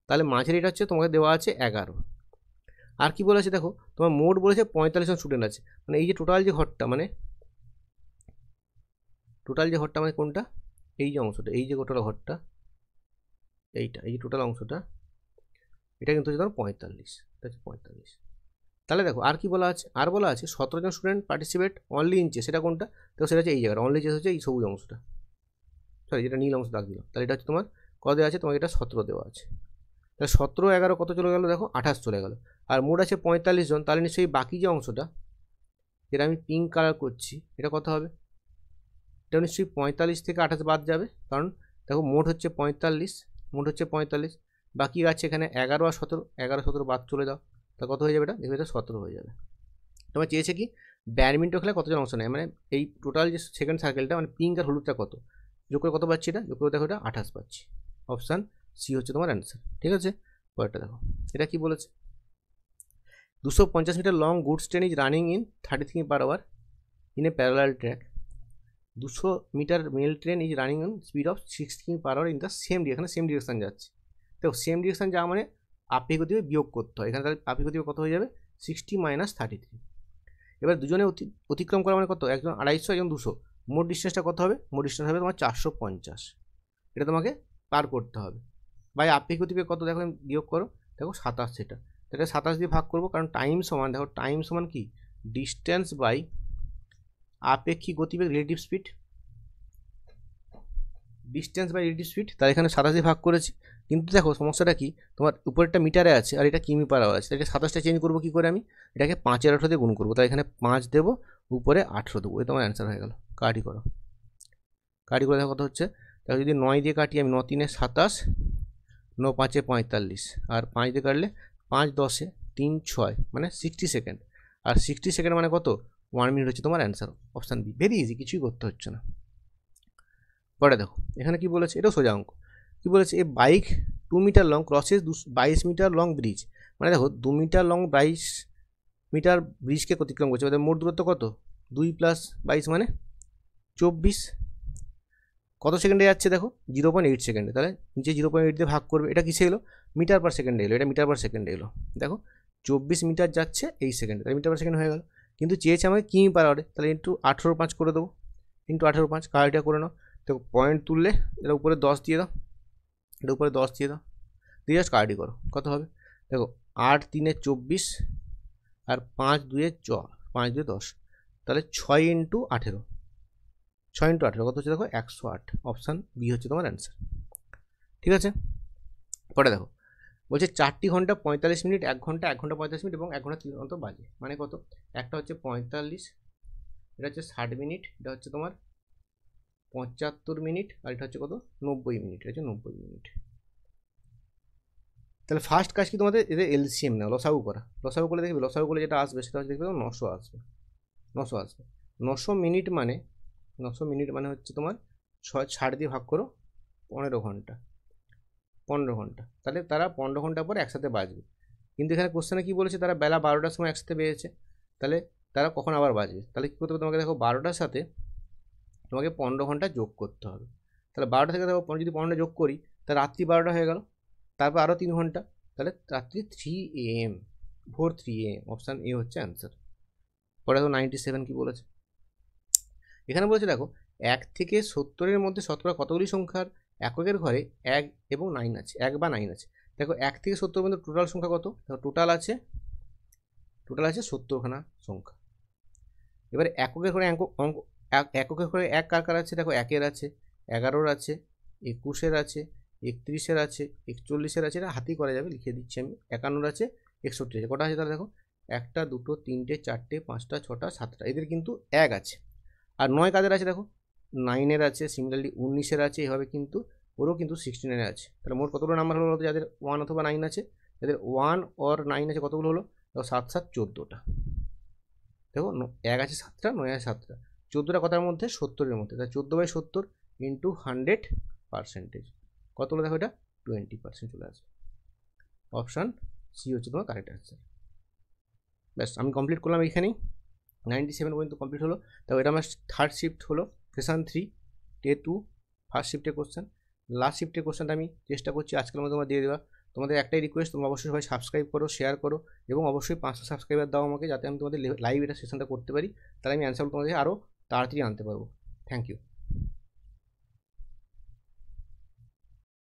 তাহলে মাঝের এটা হচ্ছে তোমাকে দেওয়া আছে 11। আর কি বলেছে দেখো তোমার মোট বলেছে 45 জন স্টুডেন্ট আছে। মানে এই যে টোটাল যে ঘরটা মানে কোনটা, এই যে অংশটা, এই যে টোটাল ঘরটা, এইটা, এই যে টোটাল অংশটা, এটা কিন্তু হচ্ছে তোমার 45, এটা হচ্ছে 45। তাহলে দেখো আর কি বলা আছে, আর বলা আছে 17 জন student participate only in chess. সেটা কোনটা? দেখো সেটা হচ্ছে এই জায়গাটা, অনলি চেস হচ্ছে এই সবুজ অংশটা, সরি যেটা নীল অংশ দাগ দিলাম। তাহলে এটা হচ্ছে তোমার কত দেওয়া আছে, তোমাকে এটা 17 দেওয়া আছে। তাহলে 17 11 কত চলে গেল, দেখো 28 চলে গেল। আর মোট আছে 45 জন, তাহলে নিশ্চয়ই বাকি যে অংশটা যেটা আমি পিঙ্ক কালার করছি, এটা কত হবে? এটা নিশ্চয়ই 45 থেকে 28 বাদ যাবে, কারণ দেখো মোট হচ্ছে 45, বাকি আছে এখানে 11 আর 17, 11 17 বাদ চলে দাও, তা কত হয়ে যাবে? এটা দেখবে এটা 17 হয়ে যাবে। তোমার চেয়েছে কি ব্যাডমিন্টন খেলা কতজন অংশ নেয়, মানে এই টোটাল যে সেকেন্ড সার্কেলটা, মানে পিঙ্ক আর হলুদটা কত যোগ করে কত পাচ্ছি, এটা যোগ করে দেখো এটা 28 পাচ্ছি। অপশান সি হচ্ছে তোমার অ্যান্সার। ঠিক আছে, পরেরটা দেখো এটা কি বলেছে। 250 metre long goods train is running in 33 per hour in a parallel track. 200 metre mail train is running in speed of 16 per hour in the same direction, same direction যাচ্ছে। দেখো সেম ডিরেকশন যাওয়া মানে আপেক্ষিক গতিবে বিয়োগ করতে হয়। এখানে তাহলে আপেক্ষিক গতিবে কত হয়ে যাবে, 60 - 33। এবার দুজনে অতিক্রম করা মানে কত, একজন 250, একজন 200, মোট ডিস্টেন্সটা কত হবে? মোট ডিস্টেন্স হবে তোমার 450। এটা তোমাকে পার করতে হবে। বাই আপেক্ষিক গতিবেগ কত, দেখো বিয়োগ করো, দেখো 27। সেটা 27 দিয়ে ভাগ করবো, কারণ টাইম সমান, দেখো টাইম সমান কি ডিস্টেন্স বাই আপেক্ষিক গতিবেগ রিলেটিভ স্পিড, তাহলে এখানে 27 দিয়ে ভাগ করেছি। কিন্তু দেখো সমস্যাটা কি, তোমার উপরেরটা মিটারে আছে আর এটা কিমি পার আওয়ার আছে। এটাকে 27টা চেঞ্জ করবো কী করে, আমি এটাকে 5 আর 18 দিয়ে গুণ করবো। তাই এখানে 5 দেবো, উপরে 18 দেবো, এই তোমার অ্যান্সার হয়ে গেল। কাটি করে দেখো কত হচ্ছে। দেখো যদি 9 দিয়ে কাটি আমি, 9 3 27, 9 5 45, আর 5 দিয়ে কাটলে 5 10 3 6, মানে 60 সেকেন্ড। আর 60 সেকেন্ড মানে কত, 1 মিনিট হচ্ছে তোমার answer. Option B, very easy, কিছুই করতে হচ্ছে না। পরে দেখো এখানে কি বলেছে, এটাও সোজা অঙ্ক। কি বলেছে, a bike 2 metre long crosses 22 metre long bridge. মানে দেখো 2 মিটার লং 22 মিটার ব্রিজকে অতিক্রম করছে। মোট দূরত্ব কত, 2 + 22 মানে 24। কত সেকেন্ডে যাচ্ছে দেখো, 0.8 সেকেন্ডে। তাহলে নিচে 0.8 দিয়ে ভাগ করবে, এটা কিসে এলো, মিটার পার সেকেন্ডে এলো, এটা মিটার পার সেকেন্ডে এলো। দেখো 24 মিটার যাচ্ছে এই সেকেন্ডে, তাহলে মিটার পার সেকেন্ড হয়ে গেল। কিন্তু চেয়েছে আমাকে কিমি পার আওয়ারে, তাহলে ইন্টু 18/5 করে দেবো, ইন্টু 18/5, কাজটা করে নাও। দেখো পয়েন্ট তুললে এটা উপরে 10 দিয়ে দাও, এটা উপরে 10 দিয়ে দাও, দিয়ে জাস্ট কাটি করো, কত হবে দেখো 8 3 24, আর 5 2 5 2 10, তাহলে 6 × 18, 6 × 18 কত হচ্ছে দেখো 108। অপশান বি হচ্ছে তোমার অ্যান্সার। ঠিক আছে, পরে দেখো বলছে 4 ঘন্টা 45 মিনিট, 1 ঘন্টা 1 ঘন্টা 45 মিনিট এবং 1 ঘন্টা 30 মিনিট বাজে। মানে কত, একটা হচ্ছে 45, এটা হচ্ছে 60 মিনিট, এটা হচ্ছে তোমার 75 মিনিট, আর এটা হচ্ছে কত 90 মিনিট, এটা হচ্ছে 90 মিনিট। তাহলে ফার্স্ট কাজ কি তোমাদের, এদের এলসিএম নাও, লসাগু করলে দেখবে, লসাগু করলে যেটা আসবে সেটা হচ্ছে দেখবে 900 আসবে। 900 মিনিট মানে 900 মিনিট মানে হচ্ছে তোমার 60 দিয়ে ভাগ করো 15 ঘন্টা, তাহলে তারা 15 ঘন্টা পর একসাথে বাজবে। কিন্তু এখানে কোশ্চেনে কি বলেছে, তারা বেলা 12টার সময় একসাথে বেরিয়েছে। তাহলে তারা কখন আবার বাজবে? তাহলে কী করতে হবে তোমাকে? দেখো 12টার সাথে তোমাকে 15 ঘন্টা যোগ করতে হবে। তাহলে 12টা থেকে দেখো যদি 15টা যোগ করি, তাহলে রাত্রি 12টা হয়ে গেল, তারপর আরও 3 ঘন্টা, তাহলে রাত্রি 3 AM, ভোর 3 AM। অপশান এ হচ্ছে অ্যান্সার। পরে দেখো 97 কী বলেছে, এখানে বলেছে দেখো 1 থেকে 70-এর মধ্যে শতকরা কতগুলি সংখ্যার এককের ঘরে 1 এবং 9 আছে, 1 বা 9 আছে। দেখো 1 থেকে 70 পর্যন্ত টোটাল সংখ্যা কত? দেখো টোটাল আছে 70খানা সংখ্যা। এবারে এককের ঘরে এককের ঘরে 1 কার কার আছে? দেখো 1-এর আছে, 11-র আছে, 21-এর আছে, 31-এর আছে, 41-এর আছে। এটা হাতেই করা যাবে, লিখে দিচ্ছি আমি। 51-র আছে, 61 আছে। কটা আছে তাহলে দেখো? 1টা, 2টো, 3টে, 4টে, 5টা, 6টা, 7টা। এদের কিন্তু 1 আছে। আর 9 কাদের আছে? দেখো 9-এর আছে, সিমিলারলি 19-এর আছে, এভাবে কিন্তু ওরও কিন্তু 69-এর আছে। তাহলে মোট কতগুলো নাম্বার হলো যাদের 1 অথবা 9 আছে? যাদের 1 or 9 আছে কতগুলো হলো? দেখো 7 7 14টা। দেখো 1 আছে 7টা, 9 আছে 7টা, 14টা কথার মধ্যে? 70-এর মধ্যে। তাহলে 14/70 ইন্টু 100%। কত হলো দেখো? এটা 20% চলে আসবে। অপশান সি হচ্ছে তোমার কারেক্ট অ্যান্সার। ব্যাস, আমি কমপ্লিট করলাম এইখানেই। 97 পর্যন্ত কমপ্লিট হলো। তাও এটা আমার থার্ড শিফট হলো, সেশন 3 ডে 2, ফার্স্ট শিফটের কোশ্চেন। লাস্ট শিফটের কোশ্চেনটা আমি চেষ্টা করছি আজকের মধ্যে তোমরা দিয়ে দেওয়া। তোমাদের একটাই রিকোয়েস্ট, তোমরা অবশ্যই সবাই সাবস্ক্রাইব করো, শেয়ার করো, এবং অবশ্যই 500 সাবস্ক্রাইবার দাও আমাকে, যাতে আমি তোমাদের লাইভ এটা সেশনটা করতে পারি। তাহলে আমি অ্যান্সার তোমাদের আরও তাড়াতাড়ি আনতে পারবো। Thank you.